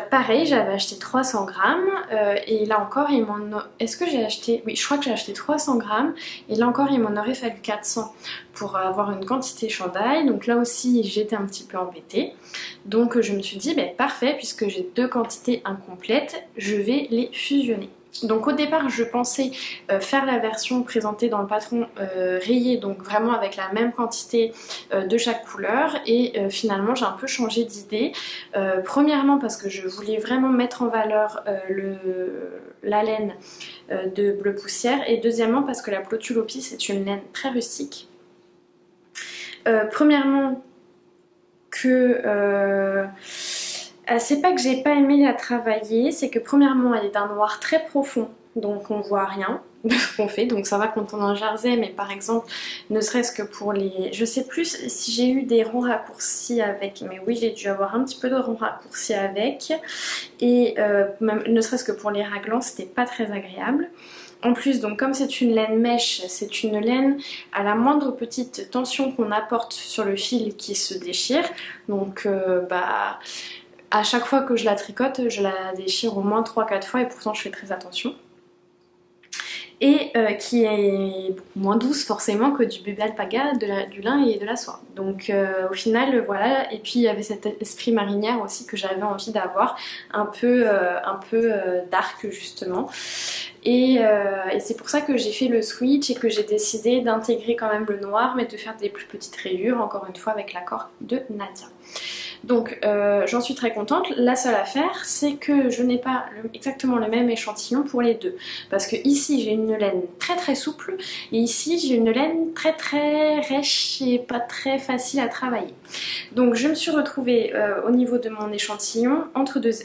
S1: pareil j'avais acheté 300 grammes et là encore il m'en... Est-ce que j'ai acheté... Oui je crois que j'ai acheté 300 grammes et là encore il m'en aurait fallu 400 pour avoir une quantité chandail, donc là aussi j'étais un petit peu embêtée. Donc je me suis dit bah, parfait puisque j'ai 2 quantités incomplètes, je vais les fusionner. Donc au départ je pensais faire la version présentée dans le patron rayée, donc vraiment avec la même quantité de chaque couleur et finalement j'ai un peu changé d'idée. Premièrement parce que je voulais vraiment mettre en valeur la laine de bleu poussière et deuxièmement parce que la Plutulopie c'est une laine très rustique. Premièrement que... c'est pas que j'ai pas aimé la travailler, c'est que premièrement elle est d'un noir très profond, donc on voit rien de ce qu'on fait, donc ça va quand on est en jersey, mais par exemple, ne serait-ce que pour les... Je sais plus si j'ai eu des ronds raccourcis avec, mais oui j'ai dû avoir un petit peu de ronds raccourcis avec, et même, ne serait-ce que pour les raglans, c'était pas très agréable. En plus, donc comme c'est une laine mèche, c'est une laine à la moindre petite tension qu'on apporte sur le fil qui se déchire, donc à chaque fois que je la tricote, je la déchire au moins 3-4 fois et pourtant je fais très attention. et qui est beaucoup moins douce forcément que du bébé alpaga, du lin et de la soie. Donc au final voilà, et puis il y avait cet esprit marinière aussi que j'avais envie d'avoir, un peu dark justement. Et c'est pour ça que j'ai fait le switch et que j'ai décidé d'intégrer quand même le noir mais de faire des plus petites rayures, encore une fois avec l'accord de Nadia. Donc j'en suis très contente. La seule affaire c'est que je n'ai pas exactement le même échantillon pour les deux, parce que ici j'ai une laine très très souple et ici j'ai une laine très très rêche et pas très facile à travailler. Donc je me suis retrouvée au niveau de mon échantillon entre deux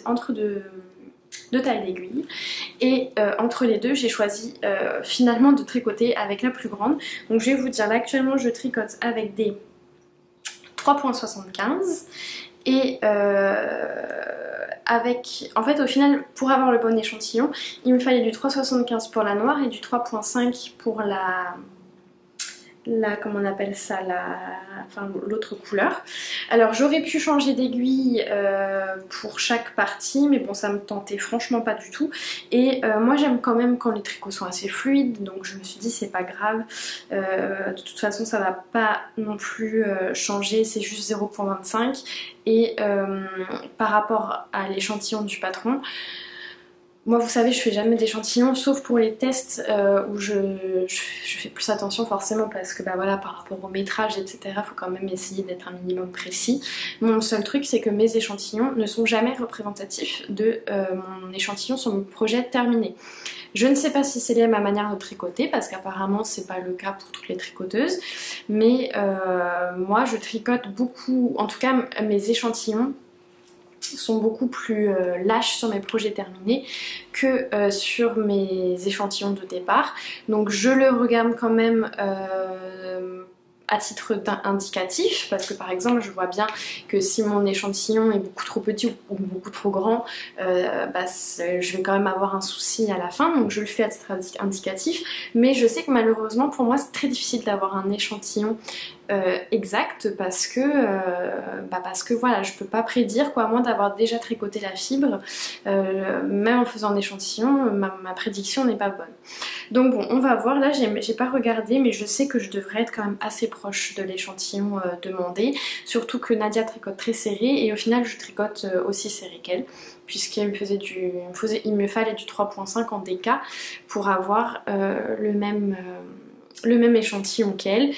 S1: tailles d'aiguille et entre les deux j'ai choisi finalement de tricoter avec la plus grande. Donc je vais vous dire là actuellement je tricote avec des 3,75 et avec, en fait au final pour avoir le bon échantillon il me fallait du 3,75 pour la noire et du 3,5 pour comment on appelle ça, enfin l'autre couleur. Alors j'aurais pu changer d'aiguille pour chaque partie, mais bon ça me tentait franchement pas du tout. Et moi j'aime quand même quand les tricots sont assez fluides, donc je me suis dit c'est pas grave, de toute façon ça va pas non plus changer, c'est juste 0,25. Et par rapport à l'échantillon du patron, moi vous savez je fais jamais d'échantillons sauf pour les tests où je fais plus attention forcément parce que bah voilà par rapport au métrage etc faut quand même essayer d'être un minimum précis. Mon seul truc c'est que mes échantillons ne sont jamais représentatifs de mon échantillon sur mon projet terminé. Je ne sais pas si c'est lié à ma manière de tricoter parce qu'apparemment c'est pas le cas pour toutes les tricoteuses, mais moi je tricote beaucoup, en tout cas mes échantillons sont beaucoup plus lâches sur mes projets terminés que sur mes échantillons de départ. Donc je le regarde quand même à titre indicatif parce que par exemple je vois bien que si mon échantillon est beaucoup trop petit ou beaucoup trop grand je vais quand même avoir un souci à la fin, donc je le fais à titre indicatif, mais je sais que malheureusement pour moi c'est très difficile d'avoir un échantillon exact parce que voilà je peux pas prédire quoi, à moins d'avoir déjà tricoté la fibre, même en faisant un échantillon ma prédiction n'est pas bonne. Donc bon on va voir, là j'ai pas regardé mais je sais que je devrais être quand même assez proche de l'échantillon demandé, surtout que Nadia tricote très serré et au final je tricote aussi serré qu'elle, puisqu'il me fallait du 3,5 en DK pour avoir le même échantillon qu'elle.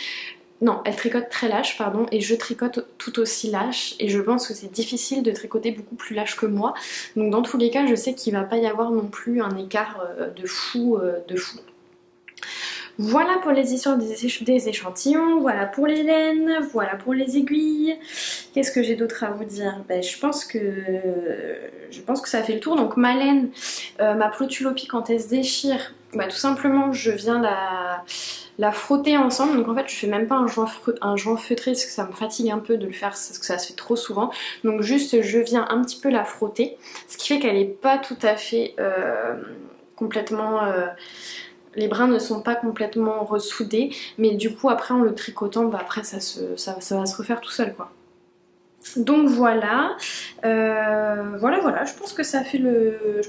S1: Non, elle tricote très lâche, pardon, et je tricote tout aussi lâche, et je pense que c'est difficile de tricoter beaucoup plus lâche que moi. Donc dans tous les cas, je sais qu'il va pas y avoir non plus un écart de fou. Voilà pour les histoires des échantillons, voilà pour les laines, voilà pour les aiguilles. Qu'est-ce que j'ai d'autre à vous dire? Je pense que ça fait le tour. Donc ma laine, ma Plotulopie quand elle se déchire, tout simplement je viens la frotter ensemble. Donc en fait je fais même pas un joint feutré parce que ça me fatigue un peu de le faire parce que ça se fait trop souvent. Donc juste je viens un petit peu la frotter, ce qui fait qu'elle est pas tout à fait complètement... les brins ne sont pas complètement ressoudés, mais du coup après en le tricotant, après ça va se refaire tout seul quoi. Donc voilà, voilà, je pense que ça fait le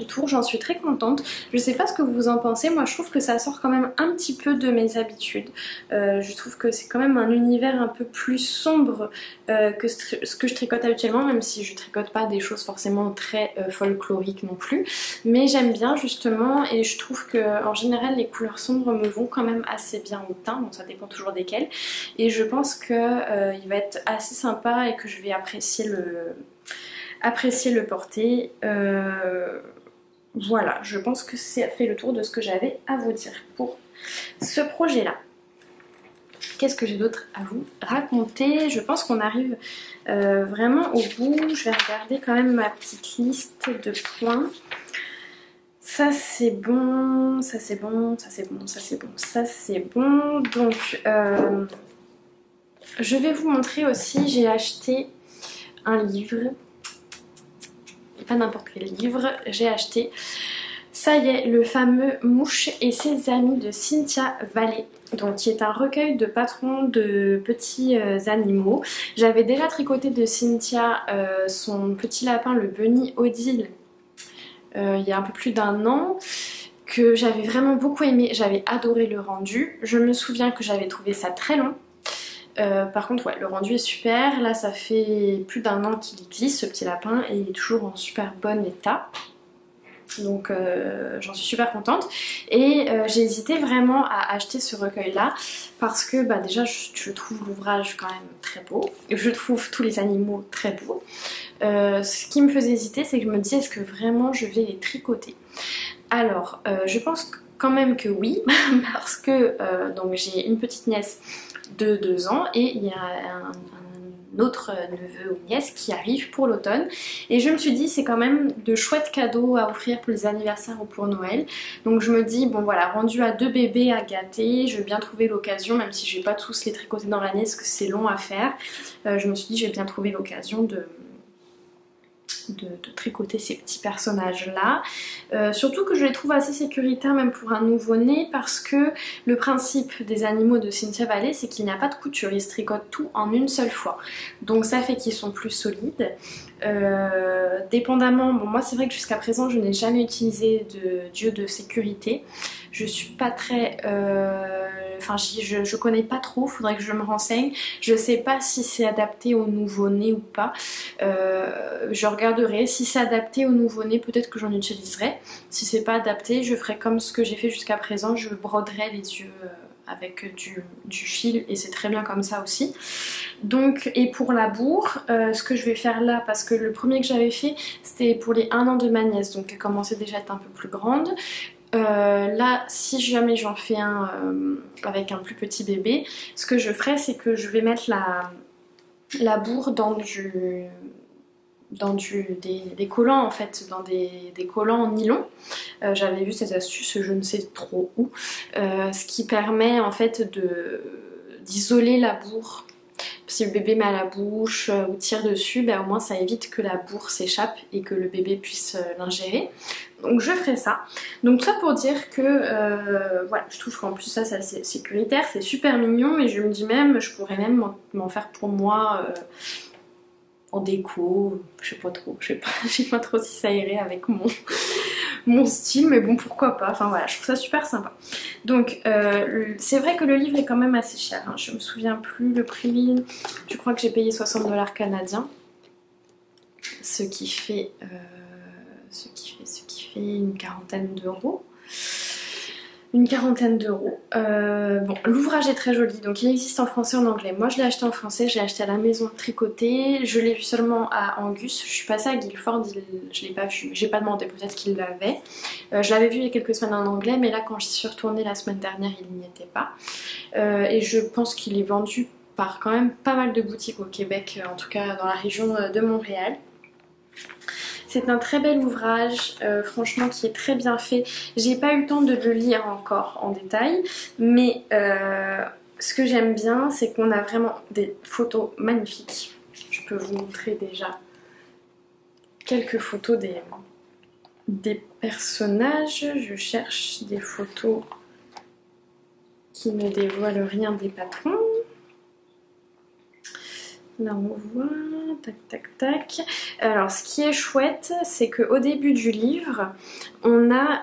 S1: tour, j'en suis très contente. Je sais pas ce que vous en pensez, moi je trouve que ça sort quand même un petit peu de mes habitudes. Je trouve que c'est quand même un univers un peu plus sombre que ce que je tricote habituellement, même si je tricote pas des choses forcément très folkloriques non plus. Mais j'aime bien justement, et je trouve que en général les couleurs sombres me vont quand même assez bien au teint, bon ça dépend toujours desquelles. Et je pense que il va être assez sympa et que je vais apprécier le porter. Voilà, je pense que ça fait le tour de ce que j'avais à vous dire pour ce projet là. Qu'est-ce que j'ai d'autre à vous raconter? Je pense qu'on arrive vraiment au bout. Je vais regarder quand même ma petite liste de points. Ça c'est bon, ça c'est bon, ça c'est bon, ça c'est bon, ça c'est bon. Donc je vais vous montrer aussi, j'ai acheté un livre, pas n'importe quel livre, j'ai acheté, ça y est, le fameux Mouche et ses amis de Cynthia Vallée, donc qui est un recueil de patrons de petits animaux. J'avais déjà tricoté de Cynthia son petit lapin, le Bunny Odile, il y a un peu plus d'un an, que j'avais vraiment beaucoup aimé, j'avais adoré le rendu. Je me souviens que j'avais trouvé ça très long. Par contre ouais, le rendu est super, là ça fait plus d'1 an qu'il existe ce petit lapin et il est toujours en super bon état. Donc j'en suis super contente et j'ai hésité vraiment à acheter ce recueil là parce que bah, déjà je trouve l'ouvrage quand même très beau et je trouve tous les animaux très beaux. Ce qui me faisait hésiter c'est que je me disais est-ce que vraiment je vais les tricoter. Alors je pense quand même que oui parce que donc j'ai une petite nièce de 2 ans et il y a un autre neveu ou nièce qui arrive pour l'automne et je me suis dit c'est quand même de chouettes cadeaux à offrir pour les anniversaires ou pour Noël, donc je me dis bon voilà, rendu à 2 bébés à gâter, je vais bien trouver l'occasion, même si je vais pas tous les tricoter dans l'année parce que c'est long à faire, je me suis dit je vais bien trouver l'occasion de tricoter ces petits personnages là, surtout que je les trouve assez sécuritaires même pour un nouveau-né parce que le principe des animaux de Cynthia Valley c'est qu'il n'y a pas de couture, ils se tricotent tout en une seule fois, donc ça fait qu'ils sont plus solides. Dépendamment, bon moi c'est vrai que jusqu'à présent je n'ai jamais utilisé de dieu de sécurité, je suis pas très enfin je connais pas trop, faudrait que je me renseigne, je sais pas si c'est adapté au nouveau-né ou pas, je regarderai, si c'est adapté au nouveau-né peut-être que j'en utiliserai, si c'est pas adapté je ferai comme ce que j'ai fait jusqu'à présent, je broderai les yeux avec du fil et c'est très bien comme ça aussi. Donc et pour la bourre, ce que je vais faire là, parce que le premier que j'avais fait c'était pour les 1 an de ma nièce, donc elle commençait déjà à être un peu plus grande. Là si jamais j'en fais un avec un plus petit bébé, ce que je ferai c'est que je vais mettre la bourre dans des collants en fait, dans des collants en nylon. J'avais vu cette astuce, je ne sais trop où, ce qui permet en fait d'isoler la bourre. Si le bébé met à la bouche ou tire dessus, ben, au moins ça évite que la bourre s'échappe et que le bébé puisse l'ingérer. Donc je ferai ça. Donc tout ça pour dire que voilà, je trouve qu'en plus ça c'est assez sécuritaire, c'est super mignon et je me dis même, je pourrais même m'en faire pour moi en déco, je sais pas trop, je sais pas trop si ça irait avec mon style, mais bon pourquoi pas, enfin voilà, je trouve ça super sympa. Donc c'est vrai que le livre est quand même assez cher, hein. Je me souviens plus le prix, je crois que j'ai payé 60$ canadiens, ce qui fait une quarantaine d'euros. Bon, l'ouvrage est très joli, donc il existe en français et en anglais. Moi je l'ai acheté en français, je l'ai acheté à la maison tricoté, je l'ai vu seulement à Angus, je suis passée à Guildford, je l'ai pas vu, j'ai pas demandé, peut-être qu'il l'avait. Je l'avais vu il y a quelques semaines en anglais, mais là quand je suis retournée la semaine dernière il n'y était pas. Et je pense qu'il est vendu par quand même pas mal de boutiques au Québec, en tout cas dans la région de Montréal. C'est un très bel ouvrage, franchement qui est très bien fait. J'ai pas eu le temps de le lire encore en détail, mais ce que j'aime bien c'est qu'on a vraiment des photos magnifiques. Je peux vous montrer déjà quelques photos des personnages. Je cherche des photos qui ne dévoilent rien des patrons. Là on voit, tac tac tac. Alors ce qui est chouette c'est qu'au début du livre on a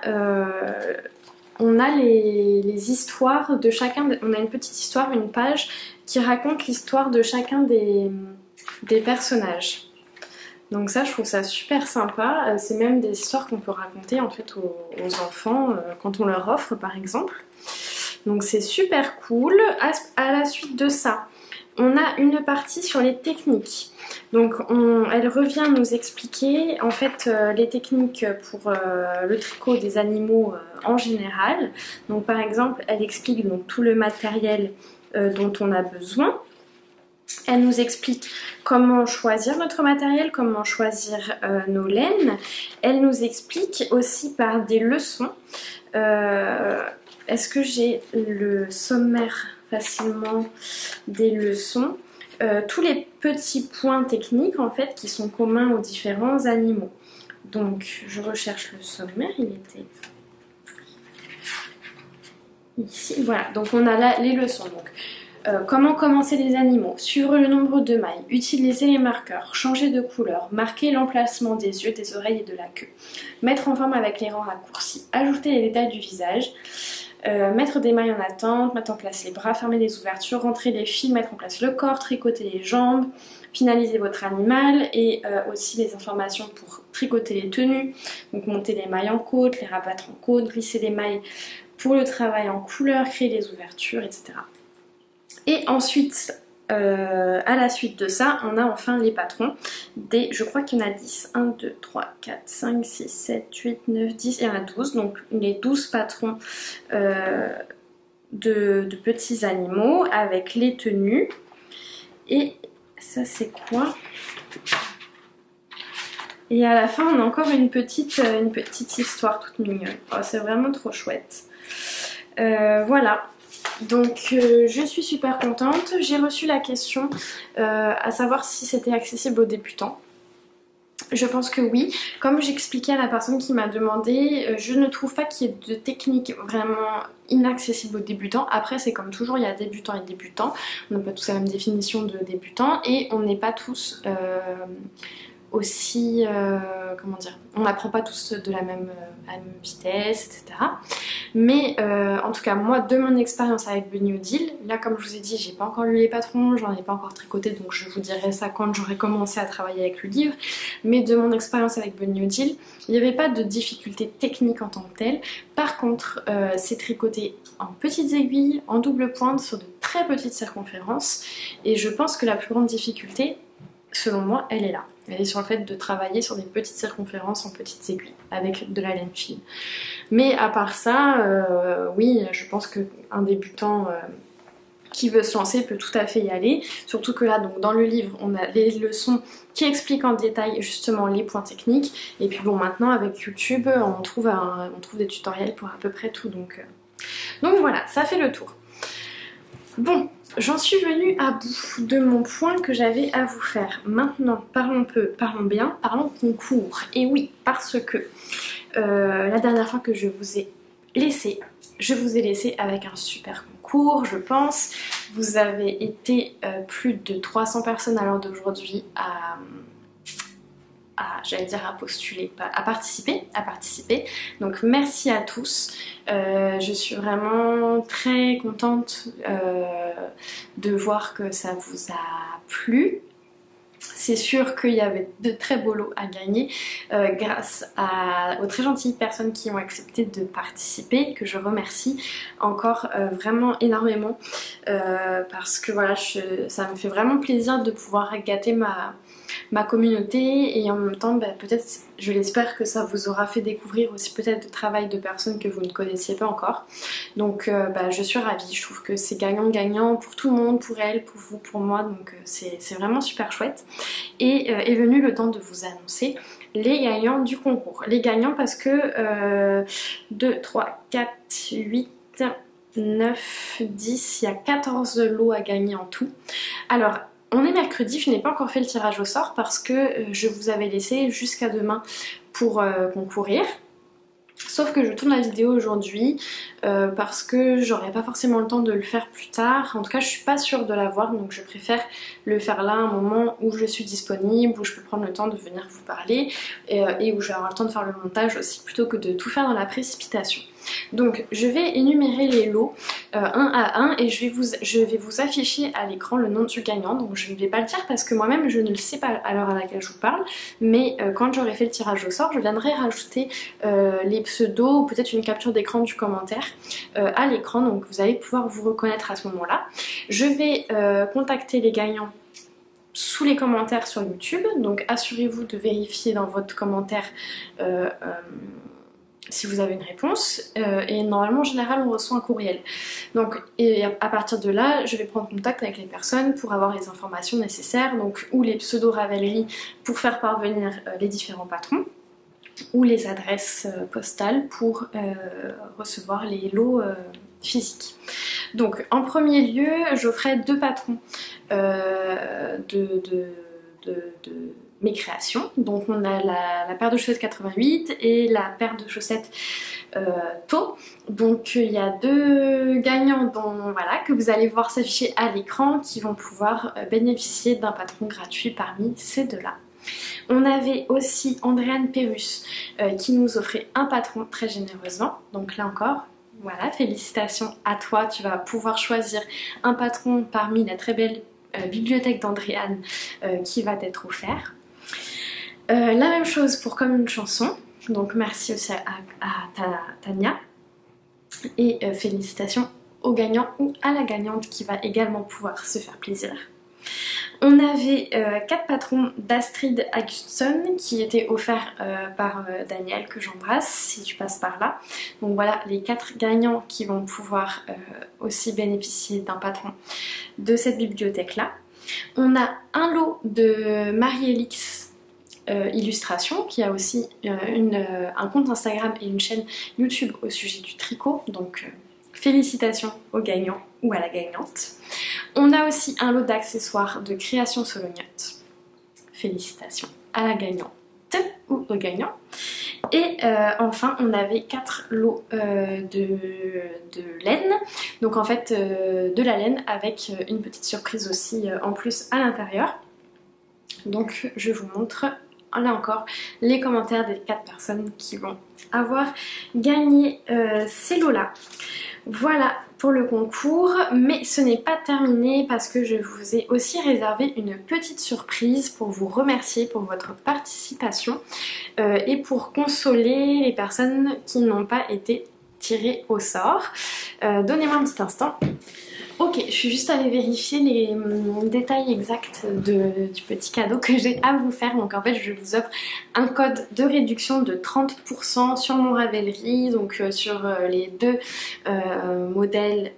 S1: les histoires de chacun, on a une petite histoire, une page qui raconte l'histoire de chacun des personnages. Donc ça je trouve ça super sympa, c'est même des histoires qu'on peut raconter en fait aux enfants quand on leur offre par exemple. Donc c'est super cool. À la suite de ça, on a une partie sur les techniques. Donc elle revient nous expliquer en fait les techniques pour le tricot des animaux en général. Donc par exemple elle explique donc tout le matériel dont on a besoin. Elle nous explique comment choisir notre matériel, comment choisir nos laines. Elle nous explique aussi par des leçons. Est-ce que j'ai le sommaire facilement des leçons? Tous les petits points techniques en fait qui sont communs aux différents animaux. Donc je recherche le sommaire, il était ici, voilà, donc on a là les leçons. Donc Comment commencer les animaux? Suivre le nombre de mailles, utiliser les marqueurs, changer de couleur, marquer l'emplacement des yeux, des oreilles et de la queue, mettre en forme avec les rangs raccourcis, ajouter les détails du visage, mettre des mailles en attente, mettre en place les bras, fermer les ouvertures, rentrer les fils, mettre en place le corps, tricoter les jambes, finaliser votre animal et aussi les informations pour tricoter les tenues, donc monter les mailles en côte, les rabattre en côte, glisser les mailles pour le travail en couleur, créer les ouvertures, etc. Et ensuite, à la suite de ça, on a enfin les patrons. Je crois qu'il y en a 10. 1, 2, 3, 4, 5, 6, 7, 8, 9, 10. Il y en a 12. Donc les 12 patrons de petits animaux avec les tenues. Et ça c'est quoi? Et à la fin, on a encore une petite histoire toute mignonne. Oh, c'est vraiment trop chouette. Voilà. Donc je suis super contente. J'ai reçu la question à savoir si c'était accessible aux débutants. Je pense que oui. Comme j'expliquais à la personne qui m'a demandé, je ne trouve pas qu'il y ait de technique vraiment inaccessible aux débutants. Après c'est comme toujours, il y a débutants et débutants. On n'a pas tous la même définition de débutants et on n'est pas tous aussi, comment dire, on n'apprend pas tous de la même vitesse, etc. Mais en tout cas, moi, de mon expérience avec Bunny Odile, là, comme je vous ai dit, j'ai pas encore lu les patrons, j'en ai pas encore tricoté, donc je vous dirai ça quand j'aurai commencé à travailler avec le livre. Mais de mon expérience avec Bunny Odile, il n'y avait pas de difficulté technique en tant que telle. Par contre, c'est tricoté en petites aiguilles, en double pointe, sur de très petites circonférences. Et je pense que la plus grande difficulté, selon moi, elle est là. Elle est sur le fait de travailler sur des petites circonférences en petites aiguilles avec de la laine fine. Mais à part ça, oui, je pense qu'un débutant qui veut se lancer peut tout à fait y aller. Surtout que là, donc, dans le livre, on a les leçons qui expliquent en détail justement les points techniques. Et puis bon, maintenant avec YouTube, on trouve des tutoriels pour à peu près tout. Donc voilà, ça fait le tour. Bon, j'en suis venue à bout de mon point que j'avais à vous faire. Maintenant, parlons peu, parlons bien, parlons concours. Et oui, parce que la dernière fois que je vous ai laissé avec un super concours, je pense. Vous avez été plus de 300 personnes à l'heure d'aujourd'hui j'allais dire à postuler, à participer. Donc merci à tous. Je suis vraiment très contente de voir que ça vous a plu. C'est sûr qu'il y avait de très beaux lots à gagner grâce aux très gentilles personnes qui ont accepté de participer, que je remercie encore vraiment énormément parce que voilà, ça me fait vraiment plaisir de pouvoir gâter ma communauté et en même temps peut-être, je l'espère, que ça vous aura fait découvrir aussi peut-être le travail de personnes que vous ne connaissiez pas encore. Donc je suis ravie, je trouve que c'est gagnant-gagnant pour tout le monde, pour elle, pour vous, pour moi, donc c'est vraiment super chouette. Et est venu le temps de vous annoncer les gagnants du concours. Les gagnants parce que 2, 3, 4, 8... 9, 10, il y a 14 lots à gagner en tout. Alors, on est mercredi, je n'ai pas encore fait le tirage au sort parce que je vous avais laissé jusqu'à demain pour concourir. Sauf que je tourne la vidéo aujourd'hui parce que j'aurai pas forcément le temps de le faire plus tard. En tout cas, je suis pas sûre de l'avoir, donc je préfère le faire là, à un moment où je suis disponible, où je peux prendre le temps de venir vous parler et où je vais avoir le temps de faire le montage aussi, plutôt que de tout faire dans la précipitation. Donc je vais énumérer les lots un à un et je vais vous afficher à l'écran le nom du gagnant. Donc je ne vais pas le dire parce que moi-même je ne le sais pas à l'heure à laquelle je vous parle, mais quand j'aurai fait le tirage au sort, je viendrai rajouter les pseudos ou peut-être une capture d'écran du commentaire à l'écran, donc vous allez pouvoir vous reconnaître à ce moment-là. Je vais contacter les gagnants sous les commentaires sur YouTube, donc assurez-vous de vérifier dans votre commentaire si vous avez une réponse et normalement en général on reçoit un courriel. Donc et à partir de là je vais prendre contact avec les personnes pour avoir les informations nécessaires, donc ou les pseudo Ravelry pour faire parvenir les différents patrons, ou les adresses postales pour recevoir les lots physiques. Donc en premier lieu j'offrais 2 patrons de mes créations. Donc on a la paire de chaussettes 88 et la paire de chaussettes tôt. Donc il y a 2 gagnants dont, voilà, que vous allez voir s'afficher à l'écran qui vont pouvoir bénéficier d'un patron gratuit parmi ces 2-là. On avait aussi Andréane Pérus qui nous offrait un patron très généreusement. Donc là encore, voilà, félicitations à toi, tu vas pouvoir choisir un patron parmi la très belle bibliothèque d'Andréane qui va t'être offert. La même chose pour Comme une chanson, donc merci aussi à Tania. Et félicitations au gagnant ou à la gagnante qui va également pouvoir se faire plaisir. On avait 4 patrons d'Astrid Augustsson qui étaient offerts par Daniel, que j'embrasse si tu passes par là. Donc voilà les 4 gagnants qui vont pouvoir aussi bénéficier d'un patron de cette bibliothèque là. On a un lot de Marie-Élix Illustration qui a aussi un compte Instagram et une chaîne YouTube au sujet du tricot. Donc félicitations au gagnant ou à la gagnante. On a aussi un lot d'accessoires de création Solognotte. Félicitations à la gagnante ou au gagnant. Et enfin on avait 4 lots de laine. Donc en fait de la laine avec une petite surprise aussi en plus à l'intérieur. Donc je vous montre là encore les commentaires des 4 personnes qui vont avoir gagné ces lots là. Voilà pour le concours, mais ce n'est pas terminé parce que je vous ai aussi réservé une petite surprise pour vous remercier pour votre participation et pour consoler les personnes qui n'ont pas été tirées au sort. Donnez-moi un petit instant. Ok, je suis juste allée vérifier les détails exacts du petit cadeau que j'ai à vous faire. Donc en fait je vous offre un code de réduction de 30% sur mon Ravelry, donc sur les 2 modèles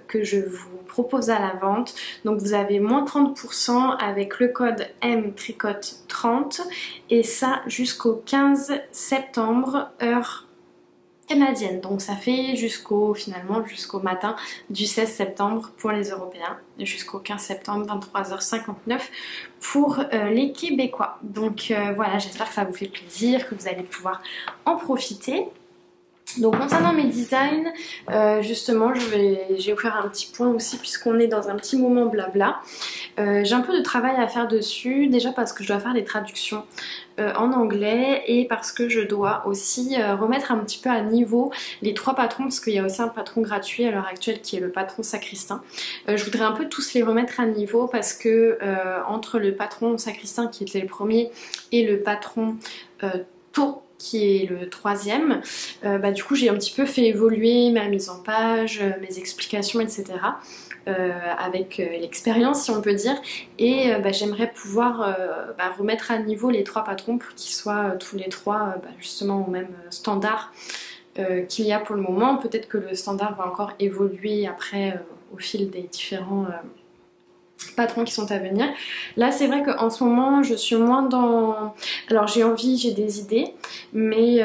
S1: que je vous propose à la vente. Donc vous avez moins 30% avec le code MTricote30 et ça jusqu'au 15 septembre heure canadienne, donc ça fait finalement jusqu'au matin du 16 septembre pour les Européens et jusqu'au 15 septembre 23h59 pour les Québécois. Donc voilà, j'espère que ça vous fait plaisir, que vous allez pouvoir en profiter. Donc concernant mes designs, justement j'ai offert un petit point aussi puisqu'on est dans un petit moment blabla. J'ai un peu de travail à faire dessus, déjà parce que je dois faire les traductions en anglais et parce que je dois aussi remettre un petit peu à niveau les 3 patrons parce qu'il y a aussi un patron gratuit à l'heure actuelle qui est le patron Sacristain. Je voudrais un peu tous les remettre à niveau parce que entre le patron Sacristain qui était le premier et le patron Tau qui est le 3e, du coup j'ai un petit peu fait évoluer ma mise en page, mes explications, etc. Avec l'expérience si on peut dire, et j'aimerais pouvoir remettre à niveau les 3 patrons pour qu'ils soient tous les 3 justement au même standard qu'il y a pour le moment. Peut-être que le standard va encore évoluer après au fil des différents patrons qui sont à venir. Là c'est vrai qu'en ce moment je suis moins dans... Alors j'ai des idées, mais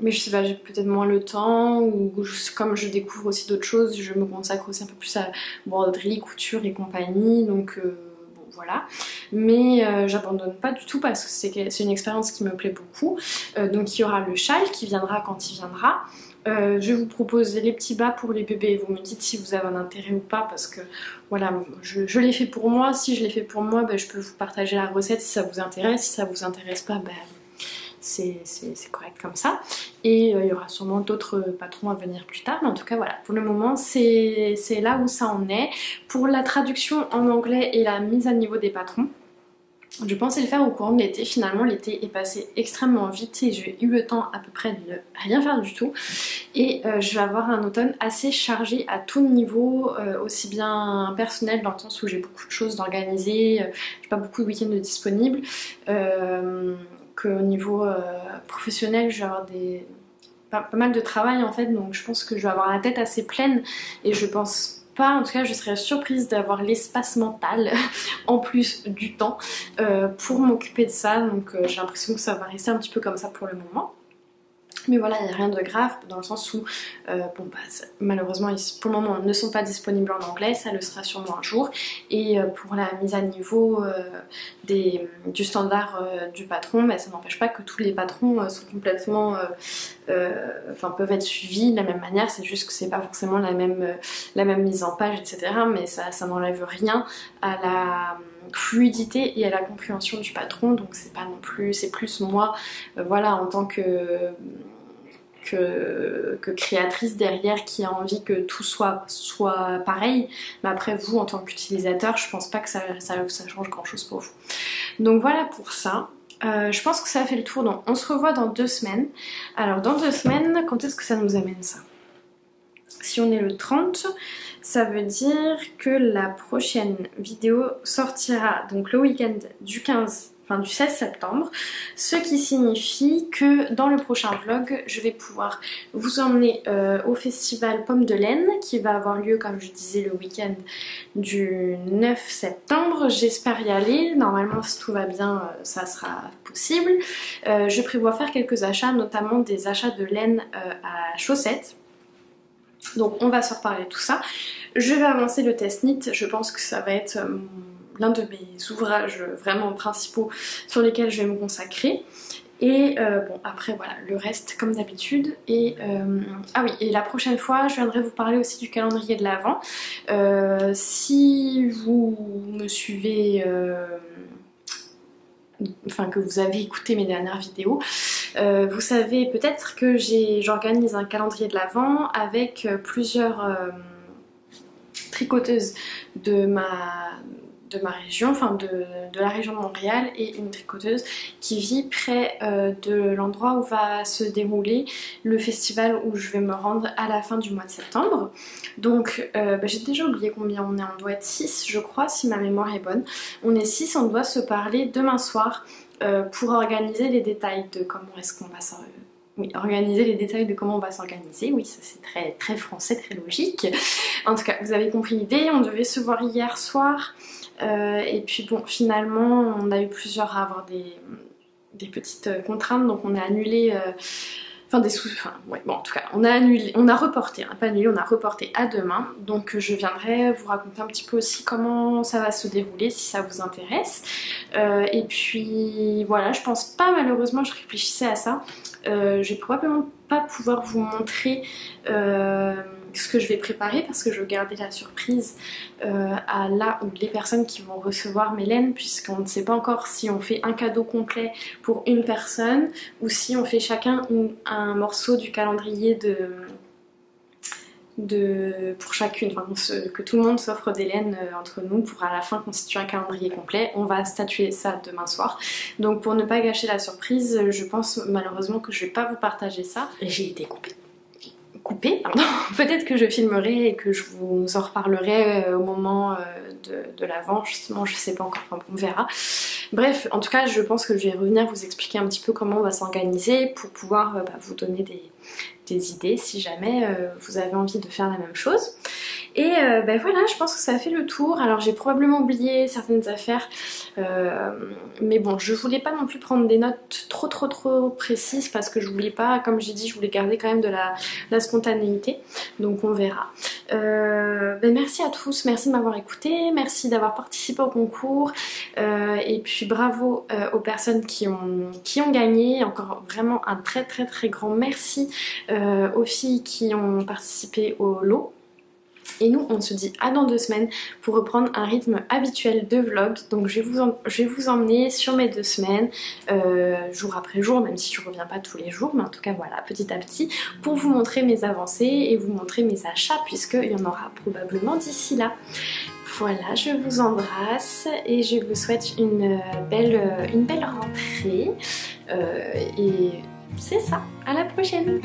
S1: je sais pas, j'ai peut-être moins le temps, ou comme je découvre aussi d'autres choses, je me consacre aussi un peu plus à broderie, couture et compagnie, donc bon voilà. Mais j'abandonne pas du tout parce que c'est une expérience qui me plaît beaucoup. Donc il y aura le châle qui viendra quand il viendra. Je vous propose les petits bas pour les bébés, vous me dites si vous avez un intérêt ou pas parce que voilà, je l'ai fait pour moi. Si je l'ai fait pour moi, je peux vous partager la recette si ça vous intéresse. Si ça vous intéresse pas, c'est correct comme ça. Et il y aura sûrement d'autres patrons à venir plus tard, mais en tout cas voilà, pour le moment c'est là où ça en est. Pour la traduction en anglais et la mise à niveau des patrons, je pensais le faire au courant de l'été, finalement l'été est passé extrêmement vite et j'ai eu le temps à peu près de ne rien faire du tout. Et je vais avoir un automne assez chargé à tout niveau, aussi bien personnel dans le sens où j'ai beaucoup de choses d'organiser, j'ai pas beaucoup de week-ends disponibles, qu'au niveau professionnel je vais avoir pas mal de travail en fait, donc je pense que je vais avoir la tête assez pleine et je pense pas, en tout cas je serais surprise d'avoir l'espace mental en plus du temps pour m'occuper de ça, donc j'ai l'impression que ça va rester un petit peu comme ça pour le moment. Mais voilà, il n'y a rien de grave dans le sens où malheureusement pour le moment ne sont pas disponibles en anglais, ça le sera sûrement un jour. Et pour la mise à niveau du standard du patron, ça n'empêche pas que tous les patrons sont complètement enfin peuvent être suivis de la même manière, c'est juste que c'est pas forcément la même mise en page, etc. Mais ça n'enlève rien à la fluidité et à la compréhension du patron, donc c'est pas non plus, c'est plus moi, voilà, en tant que créatrice derrière qui a envie que tout soit pareil, mais après vous en tant qu'utilisateur je pense pas que ça change grand chose pour vous. Donc voilà pour ça. Je pense que ça a fait le tour, donc on se revoit dans 2 semaines. Alors dans 2 semaines, quand est-ce que ça nous amène ça? Si on est le 30, ça veut dire que la prochaine vidéo sortira donc le week-end du 15, enfin du 16 septembre, ce qui signifie que dans le prochain vlog, je vais pouvoir vous emmener au festival Pomme de Laine qui va avoir lieu, comme je disais, le week-end du 9 septembre. J'espère y aller, normalement si tout va bien ça sera possible. Je prévois faire quelques achats, notamment des achats de laine à chaussettes. Donc on va se reparler de tout ça. Je vais avancer le test knit, je pense que ça va être l'un de mes ouvrages vraiment principaux sur lesquels je vais me consacrer. Et bon après voilà, le reste comme d'habitude. Et ah oui, et la prochaine fois je viendrai vous parler aussi du calendrier de l'Avent. Si vous me suivez, enfin que vous avez écouté mes dernières vidéos, vous savez peut-être que j'organise un calendrier de l'Avent avec plusieurs tricoteuses de ma région, enfin de la région de Montréal, et une tricoteuse qui vit près de l'endroit où va se dérouler le festival où je vais me rendre à la fin du mois de septembre. Donc j'ai déjà oublié combien on est, on doit être 6 je crois si ma mémoire est bonne. On est 6, on doit se parler demain soir pour organiser les détails de comment est-ce qu'on va s'organiser. Oui, organiser les détails de comment on va s'organiser, oui ça c'est très, très français, très logique. En tout cas vous avez compris l'idée, on devait se voir hier soir et puis bon finalement on a eu plusieurs à avoir des petites contraintes, donc on a annulé ouais, bon en tout cas on a reporté, hein, pas annulé, on a reporté à demain. Donc je viendrai vous raconter un petit peu aussi comment ça va se dérouler si ça vous intéresse. Et puis voilà, je pense pas, malheureusement je réfléchissais à ça, je vais probablement pas pouvoir vous montrer ce que je vais préparer parce que je vais garder la surprise à là où les personnes qui vont recevoir mes laines, puisqu'on ne sait pas encore si on fait un cadeau complet pour une personne ou si on fait chacun un morceau du calendrier pour chacune, enfin, que tout le monde s'offre des laines entre nous pour à la fin constituer un calendrier complet. On va statuer ça demain soir. Donc pour ne pas gâcher la surprise, je pense malheureusement que je vais pas vous partager ça. J'ai été coupée, pardon. Peut-être que je filmerai et que je vous en reparlerai au moment de l'Avent, justement je sais pas encore, enfin, on verra. Bref, en tout cas je pense que je vais revenir vous expliquer un petit peu comment on va s'organiser pour pouvoir vous donner des idées si jamais vous avez envie de faire la même chose. Et voilà, je pense que ça a fait le tour. Alors j'ai probablement oublié certaines affaires, mais bon, je voulais pas non plus prendre des notes trop précises parce que je voulais pas, comme j'ai dit, je voulais garder quand même de la spontanéité. Donc on verra. Merci à tous, merci de m'avoir écouté, merci d'avoir participé au concours, et puis bravo aux personnes qui ont gagné. Encore vraiment un très grand merci aux filles qui ont participé au lot. Et nous on se dit à dans 2 semaines pour reprendre un rythme habituel de vlog. Donc je vais vous emmener sur mes 2 semaines, jour après jour, même si je reviens pas tous les jours, mais en tout cas voilà, petit à petit, pour vous montrer mes avancées et vous montrer mes achats, puisqu'il y en aura probablement d'ici là. Voilà, je vous embrasse et je vous souhaite une belle rentrée, et c'est ça, à la prochaine.